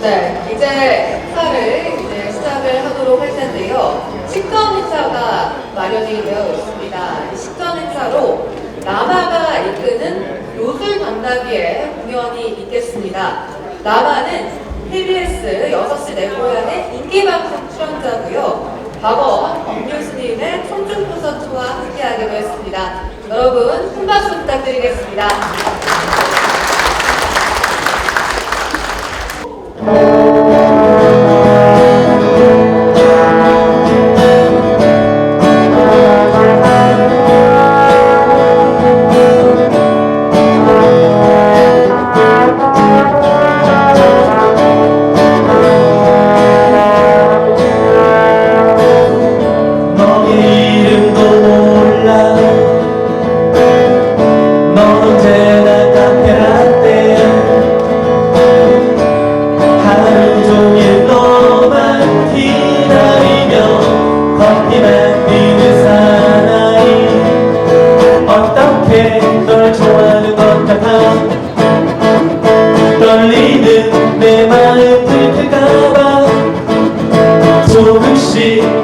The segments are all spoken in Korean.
네, 이제 행사를 시작을 하도록 할 텐데요. 식전 행사가 마련이 되어 있습니다. 이 식전 행사로 라마가 이끄는 요술 당나귀의 공연이 있겠습니다. 라마는 KBS 6시 내 고향의 인기방송 출연자고요. 과거 법률스님의 청중 콘서트와 함께하기로 했습니다. 여러분 큰 박수 부탁드리겠습니다.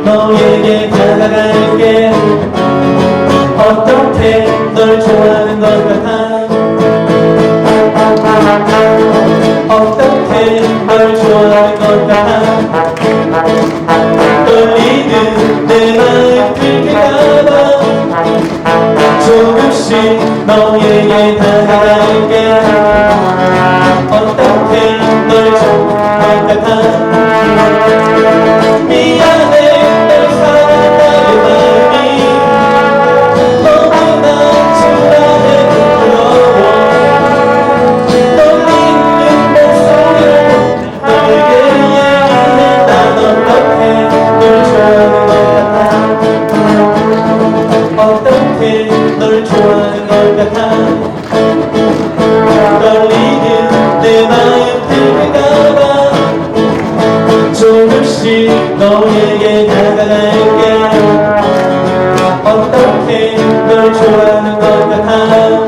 너에게 다가갈게. 어떻게 널 좋아하는 것 같아. 어떻게 널 좋아하는 것 같아. 떨리는 내 마음 들킬까봐 조금씩 너에게 다가갈게. 어떻게 널 좋아하는 것 같아. 너에게 다가갈게. 어떻게 널 좋아하는 것 같아.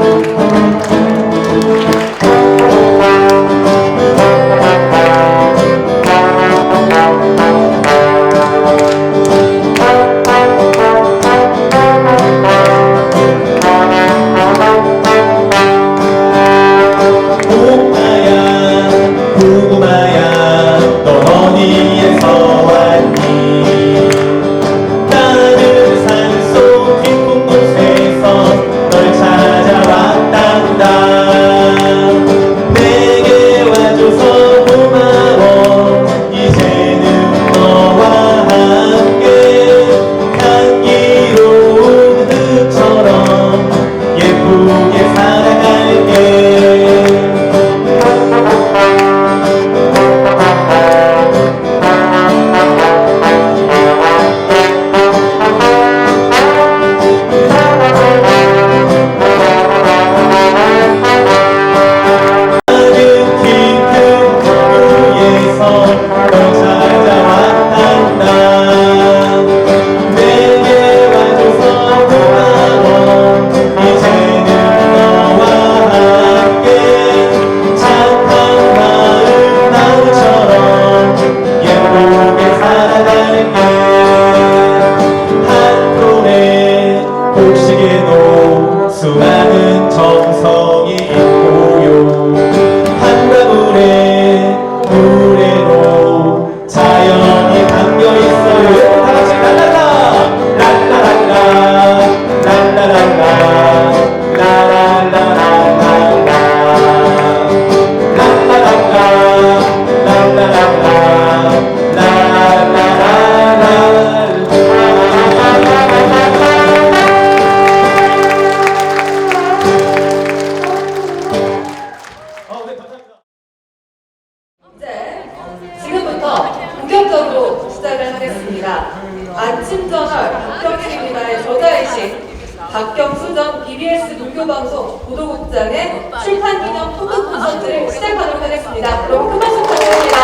박경수입니다의 저자이신 박경수 전 BBS 문교방송 보도국장의 출판기념 토크 콘서트를 시작하도록 하겠습니다. 여러분 큰 박수 부탁드립니다.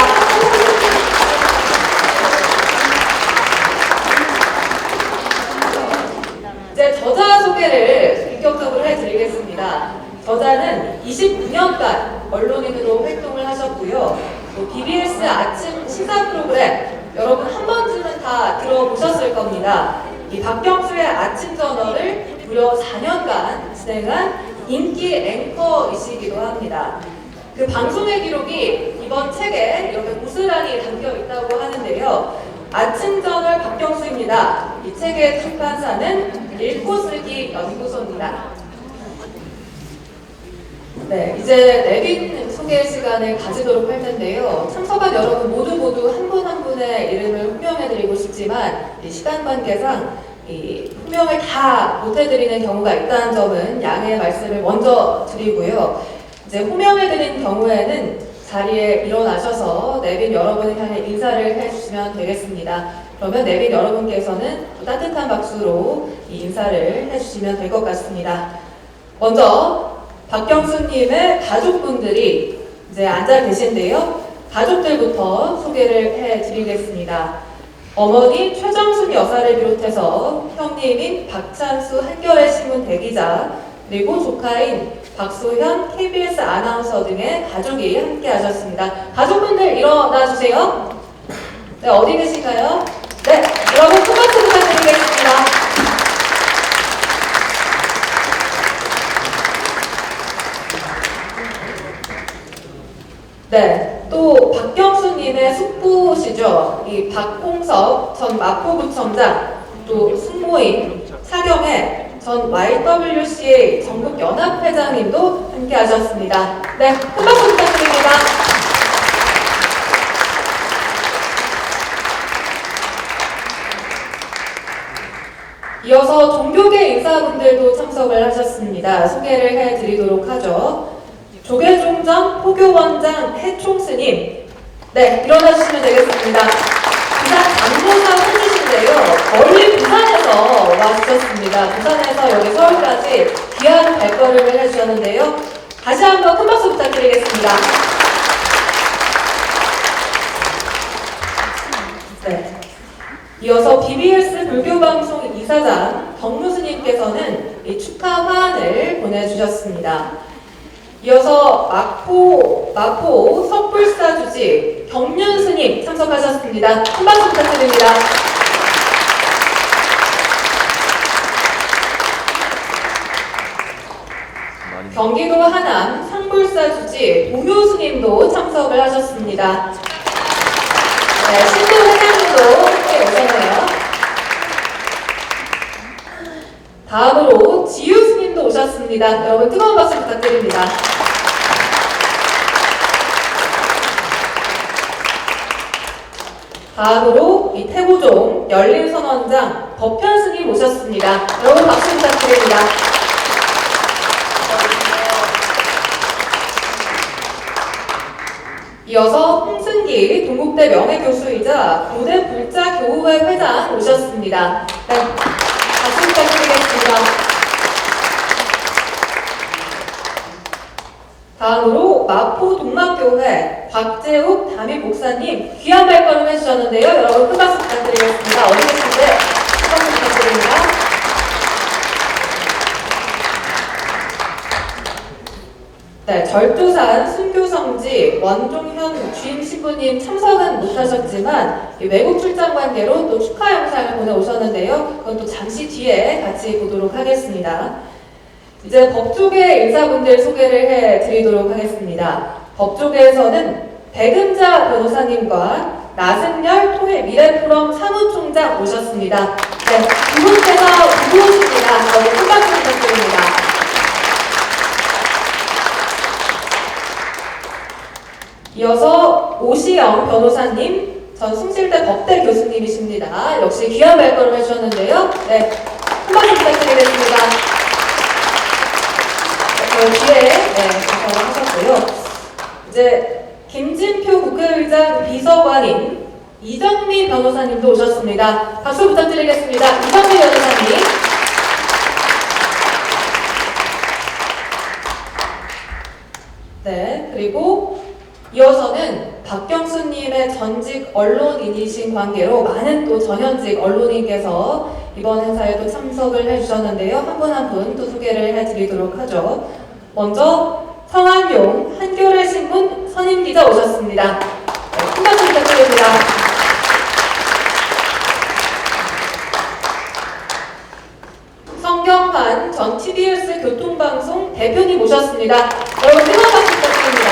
이제 저자 소개를 본격적으로 해드리겠습니다. 저자는 29년간 언론인으로 활동을 하셨고요. 또 BBS 아침 시사 프로그램 여러분 한 번쯤은 다 들어보셨을 겁니다. 이 박경수의 아침 저널을 무려 4년간 진행한 인기 앵커이시기도 합니다. 그 방송의 기록이 이번 책에 이렇게 고스란히 담겨 있다고 하는데요. 아침 저널 박경수입니다. 이 책의 출판사는 읽고 쓰기 연구소입니다. 네, 이제 내빈 소개 시간을 가지도록 할 텐데요. 참석한 여러분 모두 한 분 한 분의 이름을 호명해드리고 싶지만 이 시간 관계상 이 호명을 다 못해드리는 경우가 있다는 점은 양해의 말씀을 먼저 드리고요. 이제 호명해드린 경우에는 자리에 일어나셔서 내빈 여러분을 향해 인사를 해주시면 되겠습니다. 그러면 내빈 여러분께서는 따뜻한 박수로 이 인사를 해주시면 될 것 같습니다. 먼저 박경수님의 가족분들이 이제 앉아 계신데요. 가족들부터 소개를 해드리겠습니다. 어머니 최정순 여사를 비롯해서 형님인 박찬수 한겨레 신문 대기자, 그리고 조카인 박소현 KBS 아나운서 등의 가족이 함께 하셨습니다. 가족분들 일어나 주세요. 네, 어디 계신가요? 네, 여러분 큰 박수 부탁드리겠습니다. 네, 또 박경수님의 숙부시죠. 이 박홍석 전 마포구청장, 또 숙모인 차경애 전 YWCA 전국연합회장님도 함께 하셨습니다. 네, 큰 박수 부탁드립니다. 이어서 종교계 인사분들도 참석을 하셨습니다. 소개를 해드리도록 하죠. 조계종전 포교원장 해총스님, 네, 일어나주시면 되겠습니다. 부산 장로사 선지신데요. 멀리 부산에서 와주셨습니다. 부산에서 여기 서울까지 귀한 발걸음을 해주셨는데요. 다시 한번 큰 박수 부탁드리겠습니다. 네. 이어서 BBS 불교방송 이사장 덕무스님께서는 이 축하 화환을 보내주셨습니다. 이어서 마포 석불사 주지 경륜스님 참석하셨습니다. 큰 박수 부탁드립니다. 경기도 하남 상불사 주지 동효스님도 참석을 하셨습니다. 네, 신도 회장님도 함께 오셨네요. 다음으로 지유스님도 오셨습니다. 여러분 뜨거운 박수 부탁드립니다. 다음으로 이 태고종 열린선언장 법현스님 오셨습니다. 여러분 박수 부탁드립니다. 이어서 홍승기 동국대 명예교수이자 고대 불자교우회 회장 오셨습니다. 네, 박수 부탁드리겠습니다. 다음으로 마포 동막교회 박재욱 담임 목사님 귀한 발걸음 해주셨는데요. 여러분 큰 박수 부탁드리겠습니다. 어디 계신데 큰 박수 부탁드립니다. 네, 절두산 순교성지 원종현 주임 신부님 참석은 못하셨지만 외국 출장 관계로 또 축하 영상을 보내오셨는데요. 그건 또 잠시 뒤에 같이 보도록 하겠습니다. 이제 법조계 인사분들 소개를 해드리도록 하겠습니다. 법조계에서는 백은자 변호사님과 나승열 토해 미래포럼 사무총장 모셨습니다. 네, 두 분께서 누구십니다. 저희 큰 박수 부탁드립니다. 이어서 오시영 변호사님, 전 숭실대 법대 교수님이십니다. 역시 귀한 발걸음 해주셨는데요. 네, 큰 박수 부탁드리겠습니다. 뒤에 하셨고요. 이제 김진표 국회의장 비서관인 이정미 변호사님도 오셨습니다. 박수 부탁드리겠습니다. 이정미 변호사님. 네, 그리고 이어서는 박경수님의 전직 언론인이신 관계로 많은 또 전현직 언론인께서 이번 행사에 또 참석을 해주셨는데요. 한 분 한 분 또 소개를 해드리도록 하죠. 먼저 성한용 한겨레신문 선임기자 오셨습니다. 네, 큰 박수 부탁드립니다. 성경환 전 TBS 교통방송 대표님 오셨습니다. 여러분 뜨거운 박수 부탁드립니다.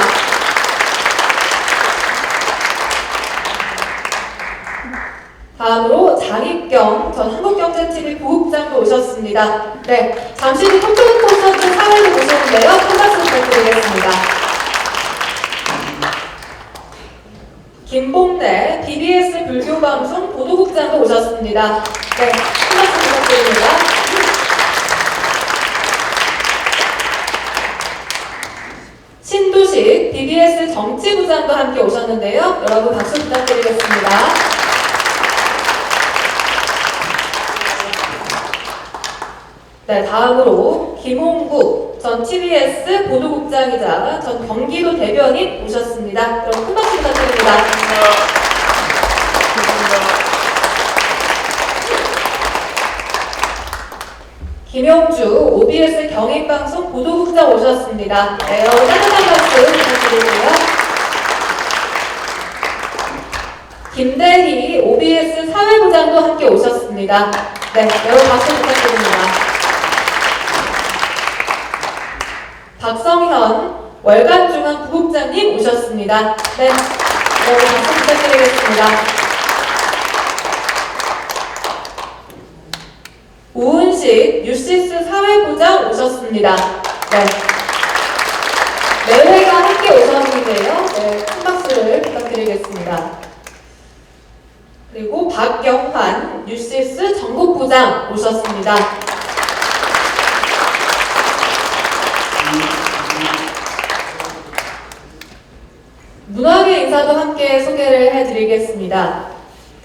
다음으로 장익경 전 한국경제TV 부국장도 오셨습니다. 네, 잠시 후 토크는 콘서트 사회를 보시는데요. 큰 박수 부탁드리겠습니다. 김봉래 BBS 불교방송 보도국장도 오셨습니다. 네, 큰 박수 부탁드립니다. 신도식 BBS 정치부장도 함께 오셨는데요. 여러분 박수 부탁드리겠습니다. 네, 다음으로 김홍국 전 TBS 보도국장이자 전 경기도 대변인 오셨습니다. 그럼 큰 박수 부탁드립니다. 김용주 OBS 경인방송 보도국장 오셨습니다. 네, 따뜻한 박수 부탁드리고요. 김대희 OBS 사회부장도 함께 오셨습니다. 네, 여러분 박수 부탁드립니다. 박성현 월간중앙 부국장님 오셨습니다. 네, 여러분 박수 부탁드리겠습니다. 우은식 뉴시스 사회부장 오셨습니다. 네, 매회가 함께 오셨는데요. 네, 큰 박수를 부탁드리겠습니다. 그리고 박경환 뉴시스 전국부장 오셨습니다. 문화계 인사도 함께 소개를 해드리겠습니다.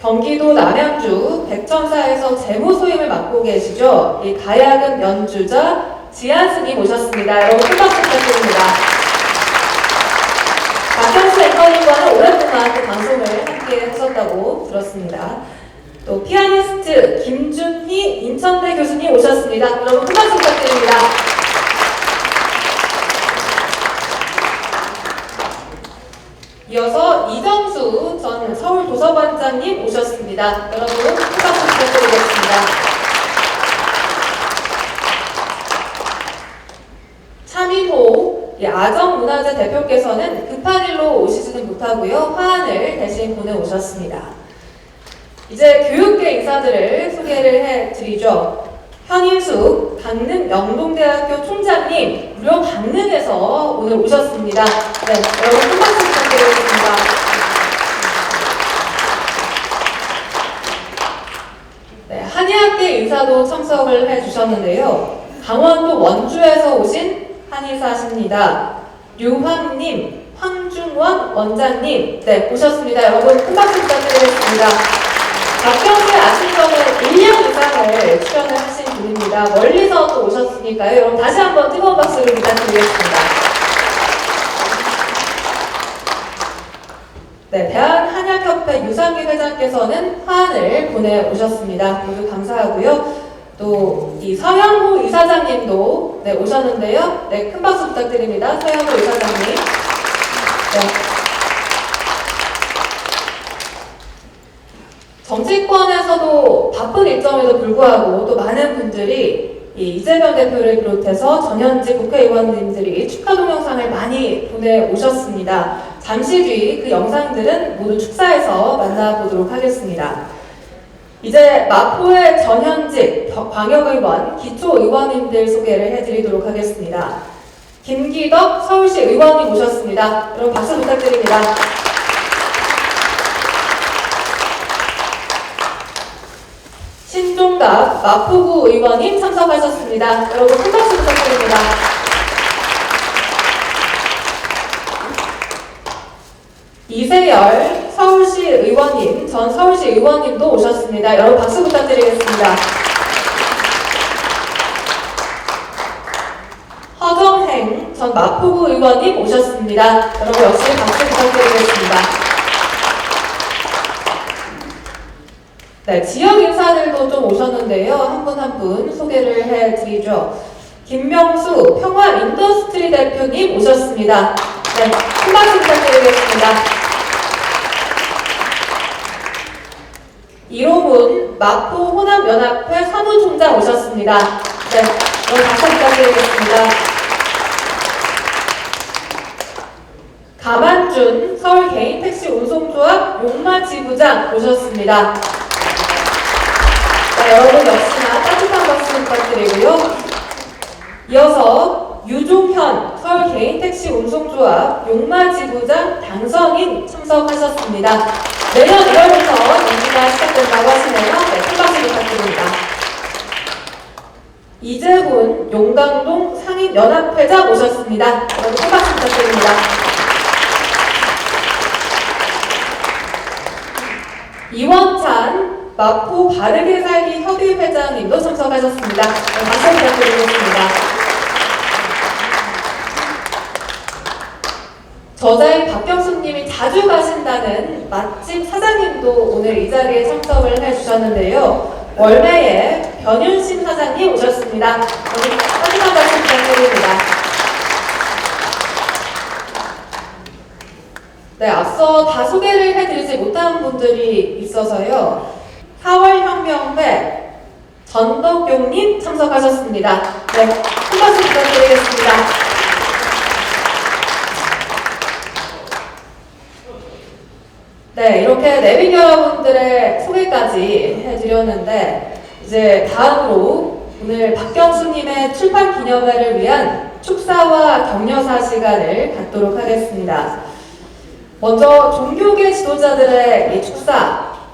경기도 남양주 백천사에서 재무소임을 맡고 계시죠. 이 가야금 연주자 지한스님 오셨습니다. 여러분 큰 박수 부탁드립니다. 박현수 앵커님과는 오랫동안 그 방송을 함께 하셨다고 들었습니다. 또 피아니스트 김준희 인천대 교수님 오셨습니다. 여러분 큰 박수 부탁드립니다. 이어서 이정수 전 서울도서관장님 오셨습니다. 여러분 큰 박수 부탁드리겠습니다. 차민호 아정문화재 대표께서는 급한 일로 오시지는 못하고요. 화환을 대신 보내오셨습니다. 이제 교육계 인사들을 소개를 해드리죠. 현인숙 강릉 영동대학교 총장님 무려 강릉에서 오늘 오셨습니다. 네, 여러분 큰 박수 부탁드리겠습니다. 네, 한의학계 인사도 참석을 해주셨는데요. 강원도 원주에서 오신 한의사십니다. 류황님, 황중원 원장님, 네, 오셨습니다. 여러분 큰 박수 부탁드리겠습니다. 박경수의 아침점에 1년 이상을 출연을 하신 분입니다. 멀리서 또 오셨으니까요. 여러분 다시 한번 뜨거운 박수를 부탁드리겠습니다. 네, 대한한약협회 유상기 회장께서는 화환을 보내오셨습니다. 모두 감사하고요. 또 이 서현호 이사장님도 네, 오셨는데요. 네, 큰 박수 부탁드립니다. 서현호 이사장님. 네. 정치권에서도 바쁜 일정에도 불구하고 또 많은 분들이 이재명 대표를 비롯해서 전현직 국회의원님들이 축하 동영상을 많이 보내오셨습니다. 잠시 뒤 그 영상들은 모두 축사에서 만나보도록 하겠습니다. 이제 마포의 전현직 광역의원, 기초의원님들 소개를 해드리도록 하겠습니다. 김기덕 서울시 의원님 오셨습니다. 여러분 박수 부탁드립니다. 신종갑 마포구 의원님 참석하셨습니다. 여러분 큰 박수 부탁드립니다. 이세열 서울 서울시 의원님, 전 서울시 의원님도 오셨습니다. 여러분 박수 부탁드리겠습니다. 허정행 전 마포구 의원님 오셨습니다. 여러분 역시 박수 부탁드리겠습니다. 네, 지역 인사들도 좀 오셨는데요. 한 분 한 분 소개를 해드리죠. 김명수 평화 인더스트리 대표님 오셨습니다. 네, 큰 박수 부탁드리겠습니다. 이로문 마포 호남연합회 사무총장 오셨습니다. 네, 오늘 박수 부탁드리겠습니다. 가만준 서울 개인택시 운송조합 용마지부장 오셨습니다. 네, 여러분 역시나 따뜻한 박수 부탁드리고요. 이어서 유종현 서울 개인택시 운송조합 용마지부장 당선인 참석하셨습니다. 내년 1월부터 임기가 시작된다고 하시네요. 네, 큰 박수 부탁드립니다. 이재훈 용강동 상인연합회장 오셨습니다. 여러분 큰 박수 부탁드립니다. 이원찬 마포 바르게 살기 협의회장님도 참석하셨습니다. 네, 박수 부탁드리겠습니다. 저자인 박경수님이 자주 가신다는 맛집 사장님도 오늘 이 자리에 참석을 해주셨는데요. 월매의 변윤신 사장님 오셨습니다. 오늘 따뜻한 박수 부탁드립니다. 네, 앞서 다 소개를 해드리지 못한 분들이 있어서요. 4월혁명회 전덕용님 참석하셨습니다. 네, 큰 박수 부탁드리겠습니다. 네, 이렇게 내빈 여러분들의 소개까지 해드렸는데 이제 다음으로 오늘 박경수님의 출판 기념회를 위한 축사와 격려사 시간을 갖도록 하겠습니다. 먼저 종교계 지도자들의 이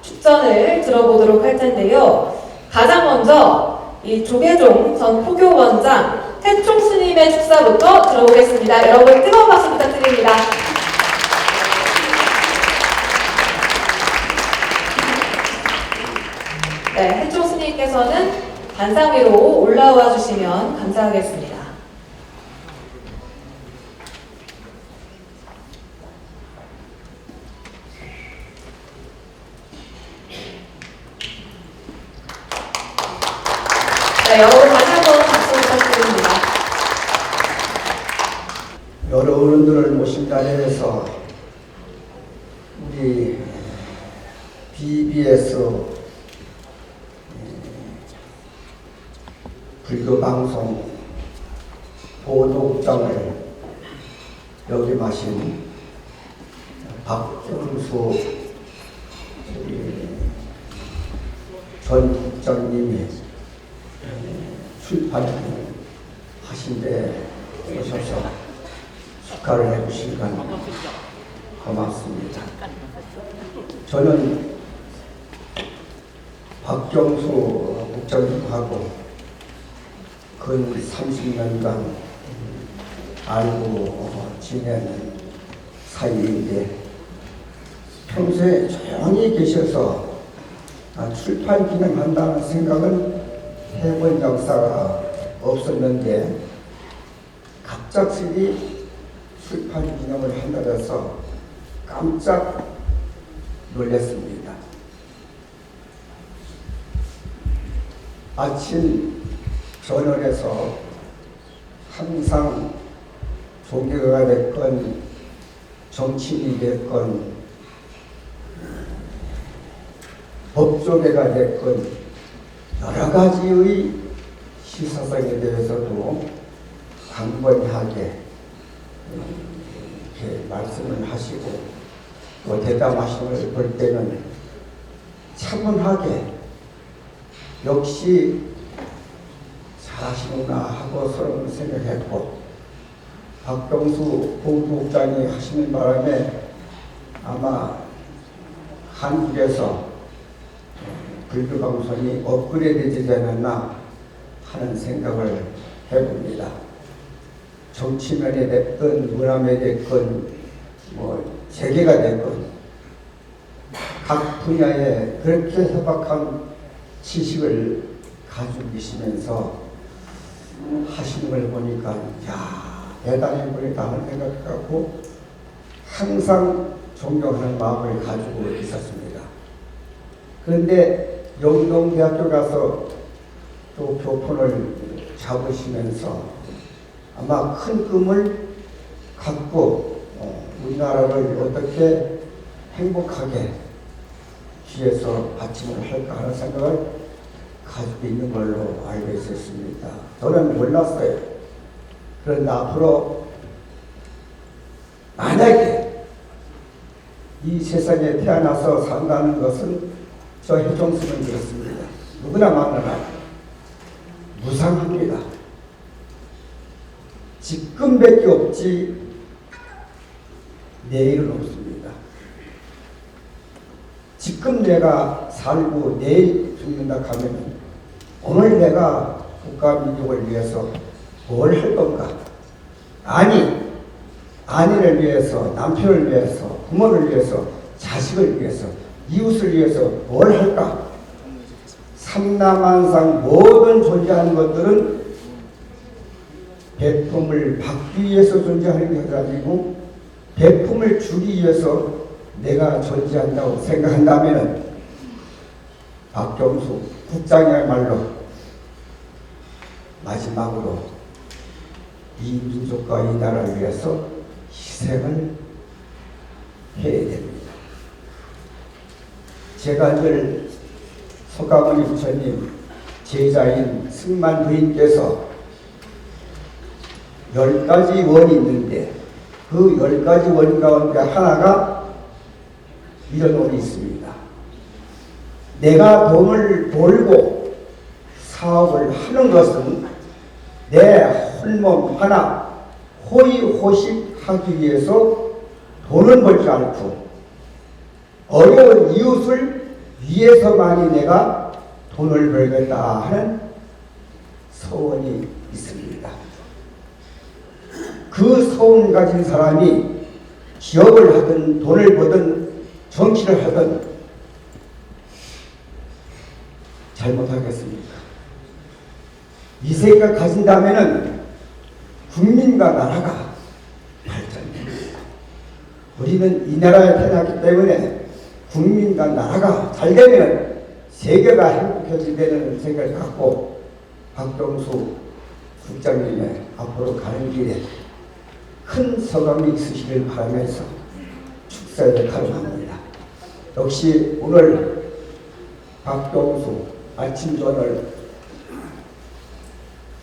축전을 들어보도록 할 텐데요. 가장 먼저 이 조계종 전 포교원장 태총 스님의 축사부터 들어보겠습니다. 여러분 뜨거운 박수 부탁드립니다. 네, 해총 스님께서는 단상 위로 올라와 주시면 감사하겠습니다. 네, 여러분 다시 한번 박수 부탁드립니다. 여러 어른들을 모신 자리에서 우리 BBS 불교방송 보도국장을 역임하신 박경수 전 국장님이 출판하신데 오셔서 축하를 해주신 건 고맙습니다. 저는 박경수 국장님하고 근 30년간 알고 지내는 사이인데 평소에 조용히 계셔서 출판 기념한다는 생각은 해본 역사가 없었는데 갑작스레 출판 기념을 한다면서 깜짝 놀랐습니다. 아침 전원에서 항상 종교가 됐건 정치인이 됐건 법조계가 됐건 여러 가지의 시사상에 대해서도 강건하게 이렇게 말씀을 하시고 또 대담하심을 볼 때는 차분하게 역시 잘하시구나 하고 서로 생각했고 박경수 본부국장이 하시는 바람에 아마 한국에서 불교방송이 업그레이드 되지 않았나 하는 생각을 해봅니다. 정치면에 됐든 문화면에 됐건 뭐 재계가 됐건 각 분야에 그렇게 소박한 지식을 가지고 계시면서 하시는 걸 보니까 야 대단해 보니까 하는 생각하고 항상 존경하는 마음을 가지고 있었습니다. 그런데 영동대학교 가서 또 교포를 잡으시면서 아마 큰 꿈을 갖고 우리나라를 어떻게 행복하게 뒤에서 받침을 할까 하는 생각을 가지고 있는 걸로 알고 있었습니다. 저는 몰랐어요. 그런데 앞으로 만약에 이 세상에 태어나서 산다는 것은 저 해종수는 그렇습니다. 누구나 만나나 무상합니다. 지금밖에 없지 내일은 없습니다. 지금 내가 살고 내일 죽는다 하면 오늘 내가 국가 민족을 위해서 뭘 할 건가? 아내를 위해서, 남편을 위해서, 부모를 위해서, 자식을 위해서, 이웃을 위해서 뭘 할까? 삼라만상 모든 존재하는 것들은 배품을 받기 위해서 존재하는 게 아니고 배품을 주기 위해서 내가 존재한다고 생각한다면 박경수 국장이야말로 마지막으로 이 민족과 이 나라를 위해서 희생을 해야 됩니다. 제가 늘 소가모니 부처님 제자인 승만 부인께서 10가지 원이 있는데 그 10가지 원 가운데 하나가 이런 원이 있습니다. 내가 돈을 벌고 사업을 하는 것은 내 홀몸 하나 호의호식 하기 위해서 돈을 벌지 않고 어려운 이웃을 위해서만이 내가 돈을 벌겠다 하는 소원이 있습니다. 그 소원 가진 사람이 기업을 하든 돈을 벌든 정치를 하든 잘못하겠습니까? 이 생각 가진다면은 국민과 나라가 발전됩니다. 우리는 이 나라에 태어났기 때문에 국민과 나라가 잘 되면 세계가 행복해진다는 생각을 갖고 박경수 국장님의 앞으로 가는 길에 큰 소감이 있으시길 바라면서 축사를 가름합니다. 역시 오늘 박경수 아침전을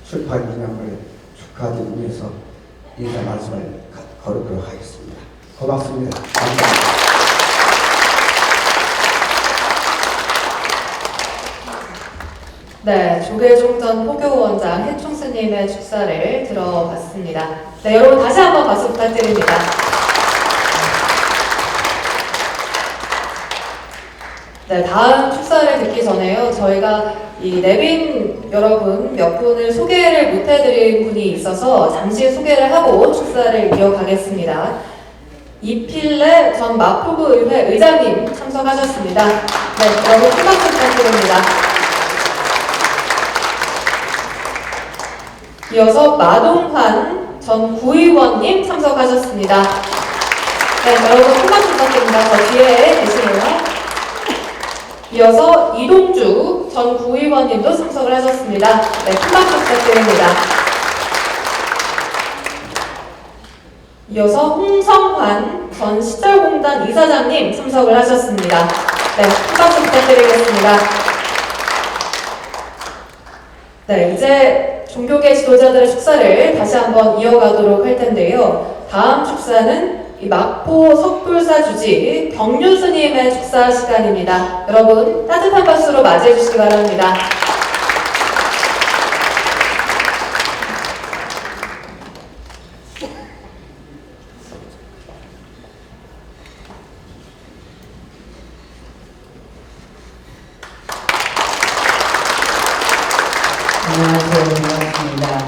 출판 기념을 축하드리기 위해서 인사 말씀을 거르도록 하겠습니다. 고맙습니다. 감사합니다. 네, 조계종전 포교원장 해충스님의 축사를 들어봤습니다. 네, 여러분 다시 한번 박수 부탁드립니다. 네, 다음 축사를 듣기 전에요. 저희가 이 내빈 여러분 몇 분을 소개를 못 해드린 분이 있어서 잠시 소개를 하고 축사를 이어가겠습니다. 이필래 전 마포구 의회 의장님 참석하셨습니다. 네, 여러분 큰 박수 부탁드립니다. 이어서 마동환 전 구의원님 참석하셨습니다. 네, 여러분 큰 박수 부탁드립니다. 저 뒤에 계시네요. 이어서 이동주 전 구의원님도 참석을 하셨습니다. 네, 큰 박수 부탁드립니다. 이어서 홍성환 전 시설공단 이사장님 참석을 하셨습니다. 네, 큰 박수 부탁드리겠습니다. 네, 이제 종교계 지도자들의 축사를 다시 한번 이어가도록 할 텐데요. 다음 축사는 이 마포 석불사 주지 경륜 스님의 축사 시간입니다. 여러분 따뜻한 박수로 맞이해 주시기 바랍니다. 안녕하세요. 반갑습니다.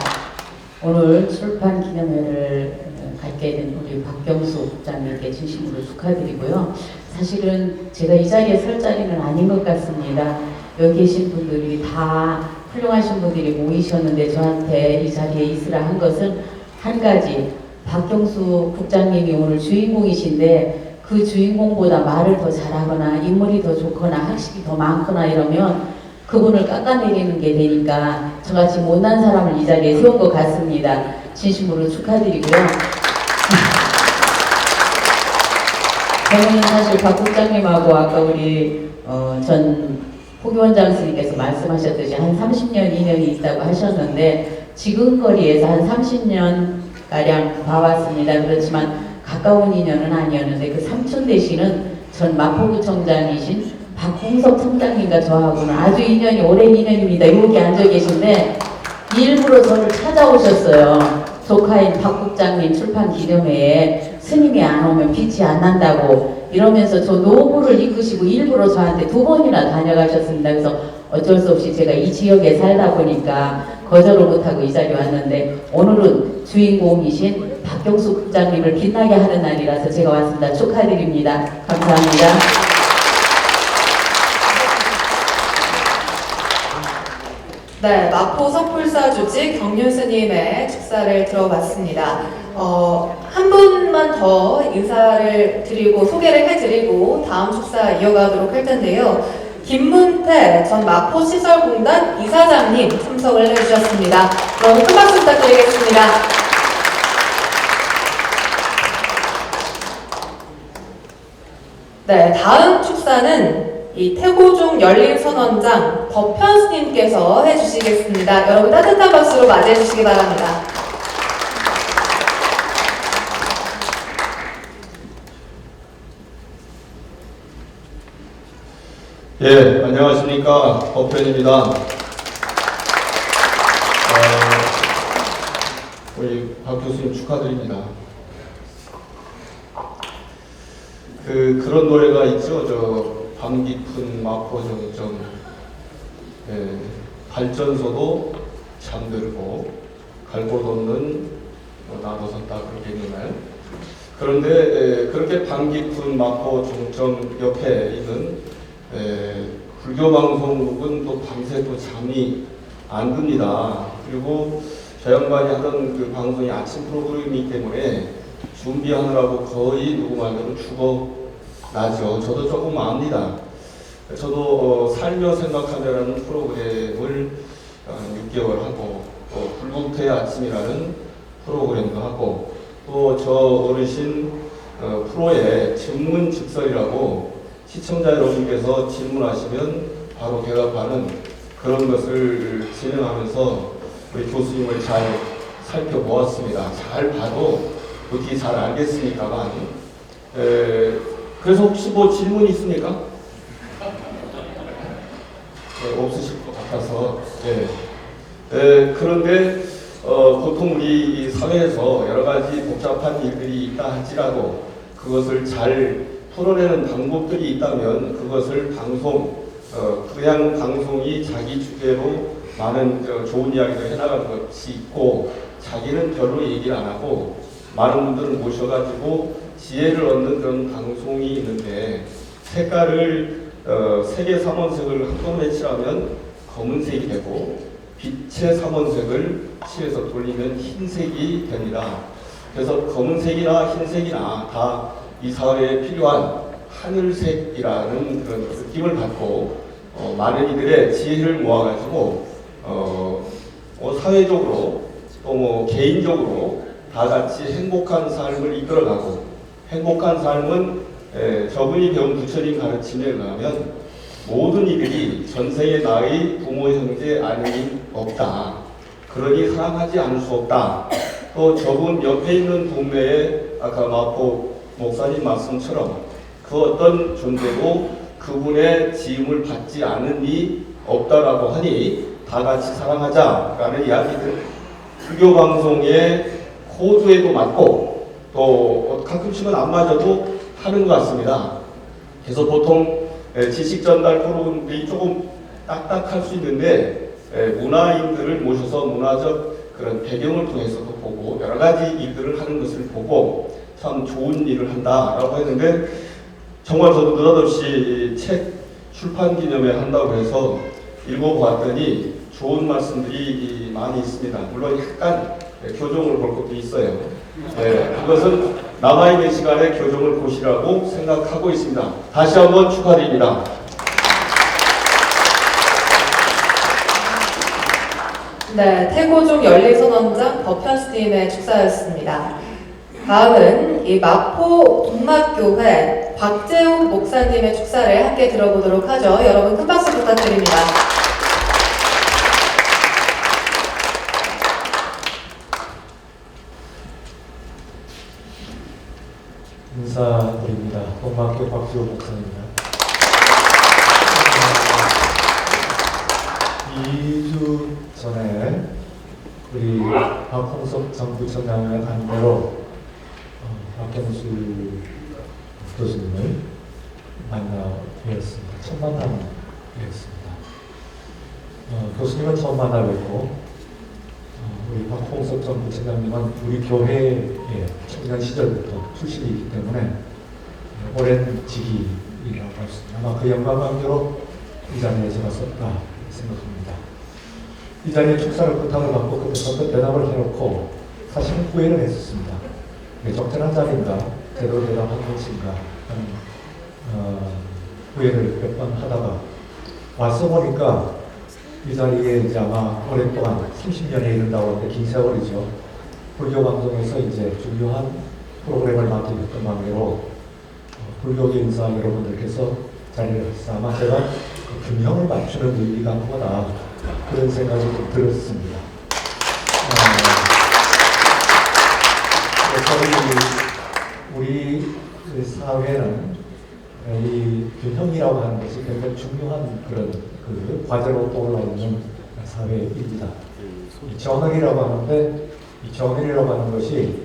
오늘 출판 기념회를 갖게 된 우리 박경수 국장님께 진심으로 축하드리고요. 사실은 제가 이 자리에 설 자리는 아닌 것 같습니다. 여기 계신 분들이 다 훌륭하신 분들이 모이셨는데 저한테 이 자리에 있으라 한 것은 한 가지, 박경수 국장님이 오늘 주인공이신데 그 주인공보다 말을 더 잘하거나 인물이 더 좋거나 학식이 더 많거나 이러면 그분을 깎아내리는 게 되니까 저같이 못난 사람을 이 자리에 세운 것 같습니다. 진심으로 축하드리고요. 저는 사실 박 국장님하고 아까 우리 전 포기원장 스님께서 말씀하셨듯이 한 30년 인연이 있다고 하셨는데 지금 거리에서 한 30년가량 봐왔습니다. 그렇지만 가까운 인연은 아니었는데 그 삼촌 되시는 전 마포구청장이신 박홍석 청장님과 저하고는 아주 인연이 오랜 인연입니다. 여기 앉아 계신데 일부러 저를 찾아오셨어요. 조카인 박 국장님 출판 기념회에 스님이 안 오면 빛이 안 난다고 이러면서 저 노고를 이끄시고 일부러 저한테 2번이나 다녀가셨습니다. 그래서 어쩔 수 없이 제가 이 지역에 살다 보니까 거절을 못하고 이 자리에 왔는데 오늘은 주인공이신 박경수 국장님을 빛나게 하는 날이라서 제가 왔습니다. 축하드립니다. 감사합니다. 네, 마포 서풀사 주지 경륜 스님의 축사를 들어봤습니다. 한 분만 더 인사를 드리고 소개를 해드리고 다음 축사 이어가도록 할 텐데요. 김문태 전 마포시설공단 이사장님 참석을 해주셨습니다. 그럼 큰 박수 부탁드리겠습니다. 네, 다음 축사는 이 태고중 열린선원장 법현 스님께서 해주시겠습니다. 여러분 따뜻한 박수로 맞이해 주시기 바랍니다. 예, 안녕하십니까. 법현입니다. 우리 박 교수님 축하드립니다. 그런 노래가 있죠. 밤 깊은 마포정점, 발전소도 잠들고 갈 곳 없는 나도 섰다 그렇게 있는 날. 그런데 그렇게 밤 깊은 마포정점 옆에 있는 불교 방송국은 또 밤새 또 잠이 안 듭니다. 그리고 저 양반이 하던 그 방송이 아침 프로그램이기 때문에 준비하느라고 거의 누구 말대로 죽어나죠. 저도 조금 압니다. 저도 살며 생각하며라는 프로그램을 6개월 하고 또 불국토의 아침이라는 프로그램도 하고 또 저 어르신 프로에 질문즉설이라고 시청자 여러분께서 질문하시면 바로 대답하는 그런 것을 진행하면서 우리 교수님을 잘 살펴보았습니다. 잘 봐도 어떻게 잘 알겠습니까만 그래서 혹시 뭐 질문 있습니까? 없으실 것 같아서 그런데 보통 우리 사회에서 여러 가지 복잡한 일들이 있다 할지라도 그것을 잘 풀어내는 방법들이 있다면 그것을 그냥 방송이 자기 주제로 많은 좋은 이야기를 해나가는 것이 있고 자기는 별로 얘기를 안 하고 많은 분들을 모셔가지고 지혜를 얻는 그런 방송이 있는데 색깔을 색의 삼원색을 한꺼번에 칠하면 검은색이 되고 빛의 삼원색을 칠해서 돌리면 흰색이 됩니다. 그래서 검은색이나 흰색이나 다 이 사회에 필요한 하늘색이라는 그런 느낌을 받고 많은 이들의 지혜를 모아가지고 사회적으로 또 뭐 개인적으로 다 같이 행복한 삶을 이끌어가고 행복한 삶은 저분이 배운 부처님 가르침에 의하면 모든 이들이 전생의 나의 부모 형제 아내인 없다. 그러니 사랑하지 않을 수 없다. 또 저분 옆에 있는 동네에 아까 마포 목사님 말씀처럼 그 어떤 존재도 그분의 지음을 받지 않은 이 없다라고 하니 다 같이 사랑하자라는 이야기들 불교 방송의 코드에도 맞고 또 가끔씩은 안 맞아도 하는 것 같습니다. 그래서 보통 지식 전달 프로그램들이 조금 딱딱할 수 있는데 문화인들을 모셔서 문화적 그런 배경을 통해서도 보고 여러 가지 일들을 하는 것을 보고 참 좋은 일을 한다라고 했는데 정말 저도 느닷없이 책 출판 기념회 한다고 해서 읽어보았더니 좋은 말씀들이 많이 있습니다. 물론 약간 교정을 볼 것도 있어요. 네, 그것은 남아있는 시간에 교정을 보시라고 생각하고 있습니다. 다시 한번 축하드립니다. 네, 태고종 연립선언장 법현스님의 축사였습니다. 다음은 이 마포 동막교회 박재욱 목사님의 축사를 함께 들어보도록 하죠. 여러분 큰 박수 부탁드립니다. 인사드립니다. 동막교 박지호 목사입니다. 2주 전에 우리 박홍석 전 부총장의 안내로 박경수 교수님을 만나 뵈었습니다. 첫 만남이었습니다. 교수님은 처음 만나 뵙고 우리 박홍석 전 부총장님은 우리 교회의 청년 시절부터 출신이 있기 때문에 오랜 직위라고 할 수 있습니다. 아마 그 영광 관계로 이 자리에 제가 섰다 생각합니다. 이 자리에 축사를 부탁을 받고 그때 선뜻 대답을 해놓고 사실은 후회를 했었습니다. 적절한 자리인가 제대로 대답한 것인가 하는 후회를 몇 번 하다가 와서 보니까 이 자리에 이제 아마 오랫동안 30년에 이른다고 하는데 긴 세월이죠. 불교 방송에서 이제 중요한 프로그램을 맡으셨던 관계로 불교계 인사 여러분들께서 자리를 해서 아마 제가 그 균형을 맞추는 의미가 크구나 그런 생각이 좀 들었습니다. 그래서 우리 사회는 이 균형이라고 하는 것이 굉장히 중요한 그런 그 과제로 떠올라 있는 사회입니다. 이 정의라고 하는데 이 정의라고 하는 것이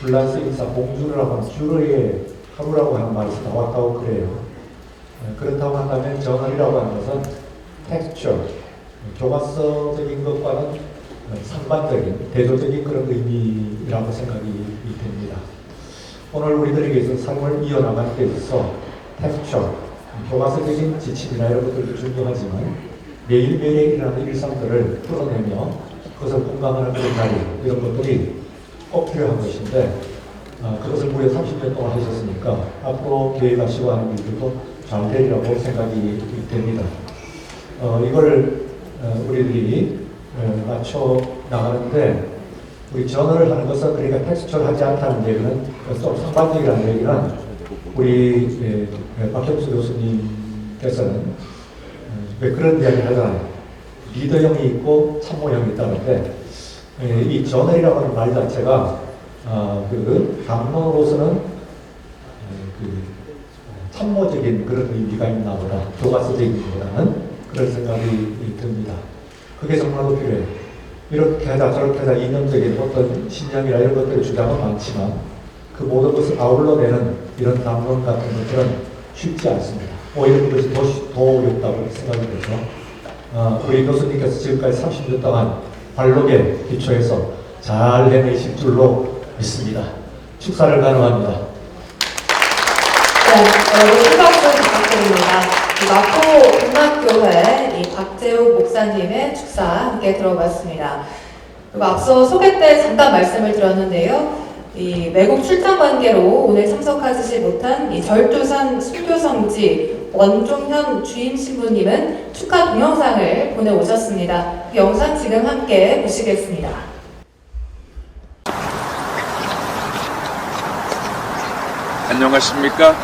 불란스 인사 봉주르라고 하는 주르의 하루라고 하는 말에서 나왔다고 그래요. 그렇다고 한다면 정의라고 하는 것은 텍스처, 교과서적인 것과는 상반적인 대조적인 그런 의미라고 생각이 됩니다. 오늘 우리들에게 있어서 삶을 이어나갈 때 있어서 텍스처, 교과서적인 지침이나 이런 것들도 중요하지만 매일매일에 일어나는 일상들을 풀어내며 그것을 공감하는 그런 자리 이런 것들이 꼭 필요한 것인데 그것을 무려 30년 동안 하셨으니까 앞으로 교회가 시도하는 일들도 잘 되리라고 생각이 됩니다. 이걸 우리들이 맞춰 나가는데 우리 전언을 하는 것은 그러니까 텍스처를 하지 않다는 얘기는 좀 상반적이라는 얘기는 우리 박경수 교수님께서는 왜 그런 이야기를 하잖아요. 리더형이 있고 참모형이 있다는데 이 전언이라고 하는 말 자체가 그 담론으로서는 그 참모적인 그런 의미가 있나 보다 교과서적인 보다는 그런 생각이 듭니다. 그게 정말로 필요해요. 이렇게 하자 저렇게 하자 이념적인 어떤 신념이나 이런 것들의 주장은 많지만 그 모든 것을 아울러내는 이런 담론 같은 것들은 쉽지 않습니다. 오히려 그것이 더 어렵다고 생각이 되죠. 우리 교수님께서 지금까지 30년 동안 발록에 기초해서 잘 해내실 줄로 믿습니다. 축사를 간호합니다. 네, 여러분 큰 박수 부탁드립니다. 마포 동막교회 이 박재욱 목사님의 축사 함께 들어봤습니다. 그리고 앞서 소개 때 잠깐 말씀을 드렸는데요. 이 외국 출장 관계로 오늘 참석하지 못한 이 절두산 순교성지 원종현 주임 신부님은 축하 동영상을 보내오셨습니다. 그 영상 지금 함께 보시겠습니다. 안녕하십니까?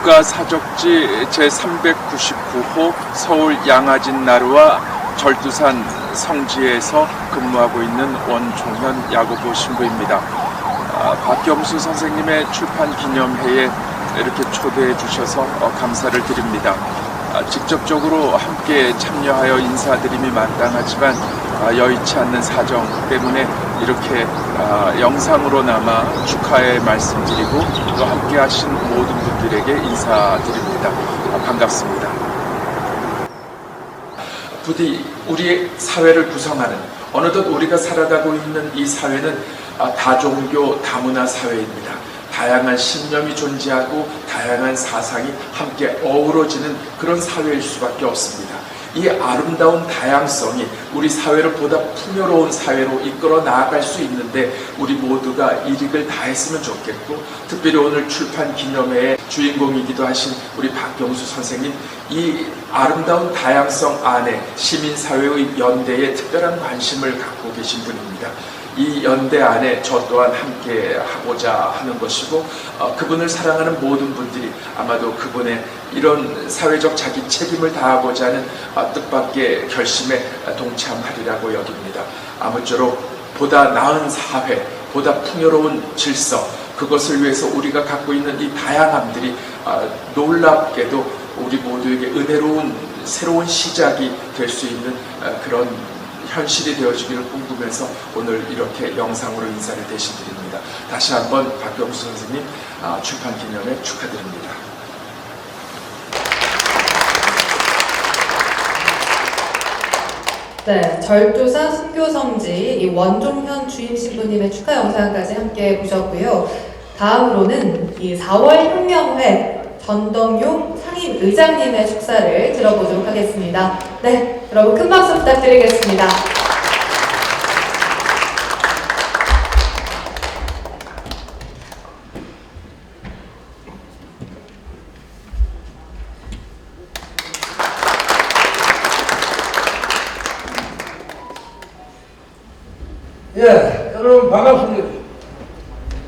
국가사적지 제399호 서울 양아진 나루와 절두산 성지에서 근무하고 있는 원종현 야고보 신부입니다. 박경수 선생님의 출판 기념회에 이렇게 초대해 주셔서 감사를 드립니다. 직접적으로 함께 참여하여 인사드림이 마땅하지만 여의치 않는 사정 때문에 이렇게 영상으로나마 축하의 말씀드리고 또 함께 하신 모든 분들에게 인사드립니다. 반갑습니다. 부디 우리 사회를 구성하는, 어느덧 우리가 살아가고 있는 이 사회는 다종교 다문화 사회입니다. 다양한 신념이 존재하고 다양한 사상이 함께 어우러지는 그런 사회일 수밖에 없습니다. 이 아름다운 다양성이 우리 사회를 보다 풍요로운 사회로 이끌어 나아갈 수 있는데 우리 모두가 일익을 다했으면 좋겠고, 특별히 오늘 출판 기념회의 주인공이기도 하신 우리 박경수 선생님, 이 아름다운 다양성 안에 시민사회의 연대에 특별한 관심을 갖고 계신 분입니다. 이 연대 안에 저 또한 함께 하고자 하는 것이고, 그분을 사랑하는 모든 분들이 아마도 그분의 이런 사회적 자기 책임을 다하고자 하는 뜻밖의 결심에 동참하리라고 여깁니다. 아무쪼록 보다 나은 사회, 보다 풍요로운 질서, 그것을 위해서 우리가 갖고 있는 이 다양함들이 놀랍게도 우리 모두에게 은혜로운 새로운 시작이 될 수 있는 그런 현실이 되어주기를 꿈꾸면서 오늘 이렇게 영상으로 인사를 대신드립니다. 다시 한번 박경수 선생님 출판 기념회 축하드립니다. 네, 절두산 순교성지 이 원종현 주임 신부님의 축하 영상까지 함께 보셨고요. 다음으로는 이 4월 혁명회 전덕용 상임의장님의 축사를 들어보도록 하겠습니다. 네, 여러분 큰 박수 부탁드리겠습니다. 예, 여러분 반갑습니다.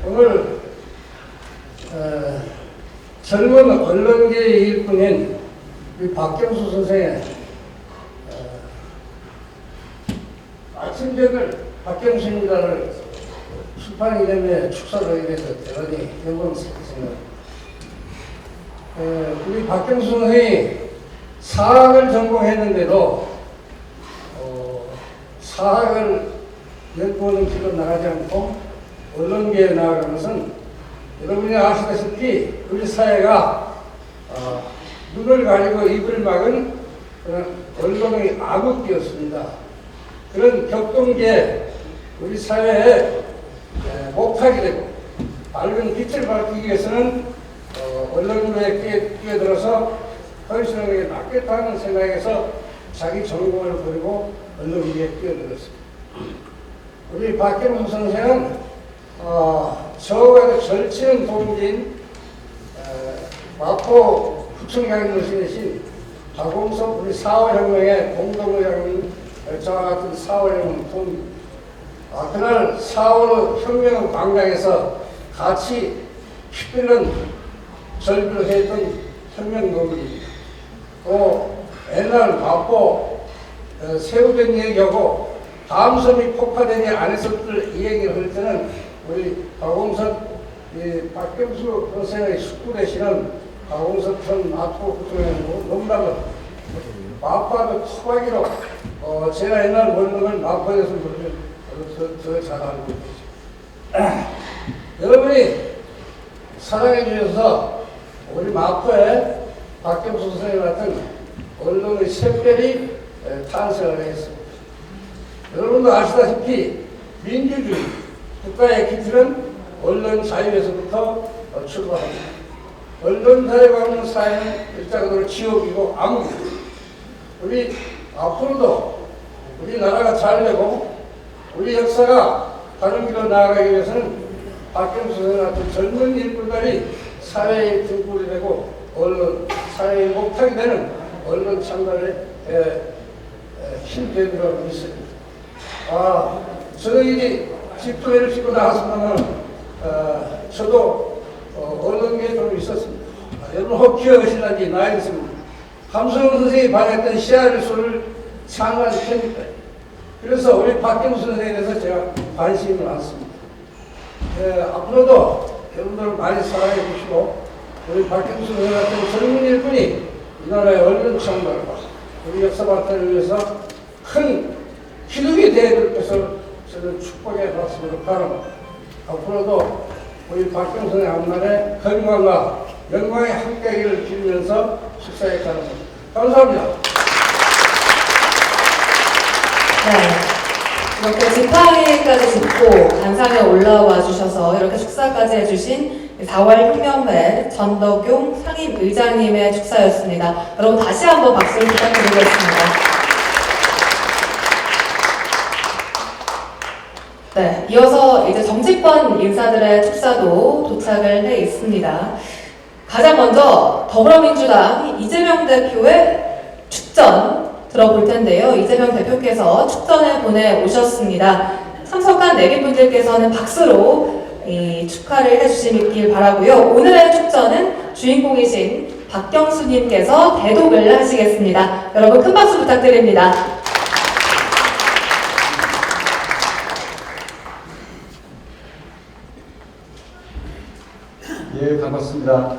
오늘 젊은 언론계의 일꾼인 우리 박경수 선생의 아침적을 박경수입니다를 출판기념회 축사로 위해서 대단히 영광스럽습니다. 우리 박경수 선생이 사학을 전공했는데도 사학을 연구하는 길로 나가지 않고 언론계에 나아가는 것은 여러분이 아시다시피 우리 사회가 눈을 가리고 입을 막은 그런 언론의 암흑기였습니다. 그런 격동기에 우리 사회에 목탁이 되고 밝은 빛을 밝히기 위해서는 언론에 끼어들어서 헌신하게 낫겠다는 생각에서 자기 전공을 버리고 언론계에 끼어들었습니다. 우리 박경수 선생은 저와 절친한 동기인 마포 구청장님 모시신 박홍석 우리 4.5혁명의 공동의장님 저와 같은 4.5혁명 동기, 그날 4.5혁명 광장에서 같이 피끓는 절규를 했던 혁명동기입니다. 또 옛날 마포 새우전 얘기하고 다음 섬이 폭파되지 않았을 이 얘기를 할 때는 우리 박홍석 박경수 선생의 숙부 되시는 박홍석 전 마포 구청장님하고 농담을 마포하고 토박이로 제가 옛날 원룸을 마포에서 더 잘 알고 계십니다. 여러분이 사랑해 주셔서 우리 마포에 박경수 선생님 같은 언론의 샛별이 탄생을 했습니다. 여러분도 아시다시피 민주주의 국가의 기틀은 언론 자유에서부터 출발합니다. 언론 자유가 없는 사회는 일자그대로 지옥이고 암흑입니다. 우리 앞으로도 우리나라가 잘 되고 우리 역사가 다른 길로 나아가기 위해서는 박경수 선생 같은 젊은 일꾼들이 사회의 등불이 되고 언론 사회의 목탁이 되는 언론 창달에 힘되리라고 믿습니다. 저는 이제 집도회를 싣고 나왔습니다만 저도 언론계에 좀 있었습니다. 여러분 혹 기억하시는지 나이 있습니다. 함수영 선생이 발행했던 시아리소를 창간 편집회. 그래서 우리 박경수 선생에 대해서 제가 관심이 많습니다. 앞으로도 여러분들 많이 사랑해 주시고 우리 박경수 선생 같은 젊은 일꾼이 이 나라의 언론 창달과 우리 역사 발전을 위해서 큰 기둥이 되어야 될 것을 저는 축복해 봤으면 바랍니다. 앞으로도 우리 박경수 선생 앞날에 건강과 영광의 함께하기를 빌면서 축사에 가는 겁니다. 감사합니다. 네. 이렇게 지팡이까지 짚고 단상에 올라와 주셔서 이렇게 축사까지 해주신 4월 혁명회 전덕용 상임의장님의 축사였습니다. 여러분 다시 한번 박수를 부탁드리겠습니다. 네, 이어서 이제 정치권 인사들의 축사도 도착을 해 있습니다. 가장 먼저 더불어민주당 이재명 대표의 축전 들어볼 텐데요. 이재명 대표께서 축전에 보내오셨습니다. 참석한 내빈분들께서는 박수로 축하를 해주시길 바라고요. 오늘의 축전은 주인공이신 박경수님께서 대독을 하시겠습니다. 여러분 큰 박수 부탁드립니다. 예, 반갑습니다.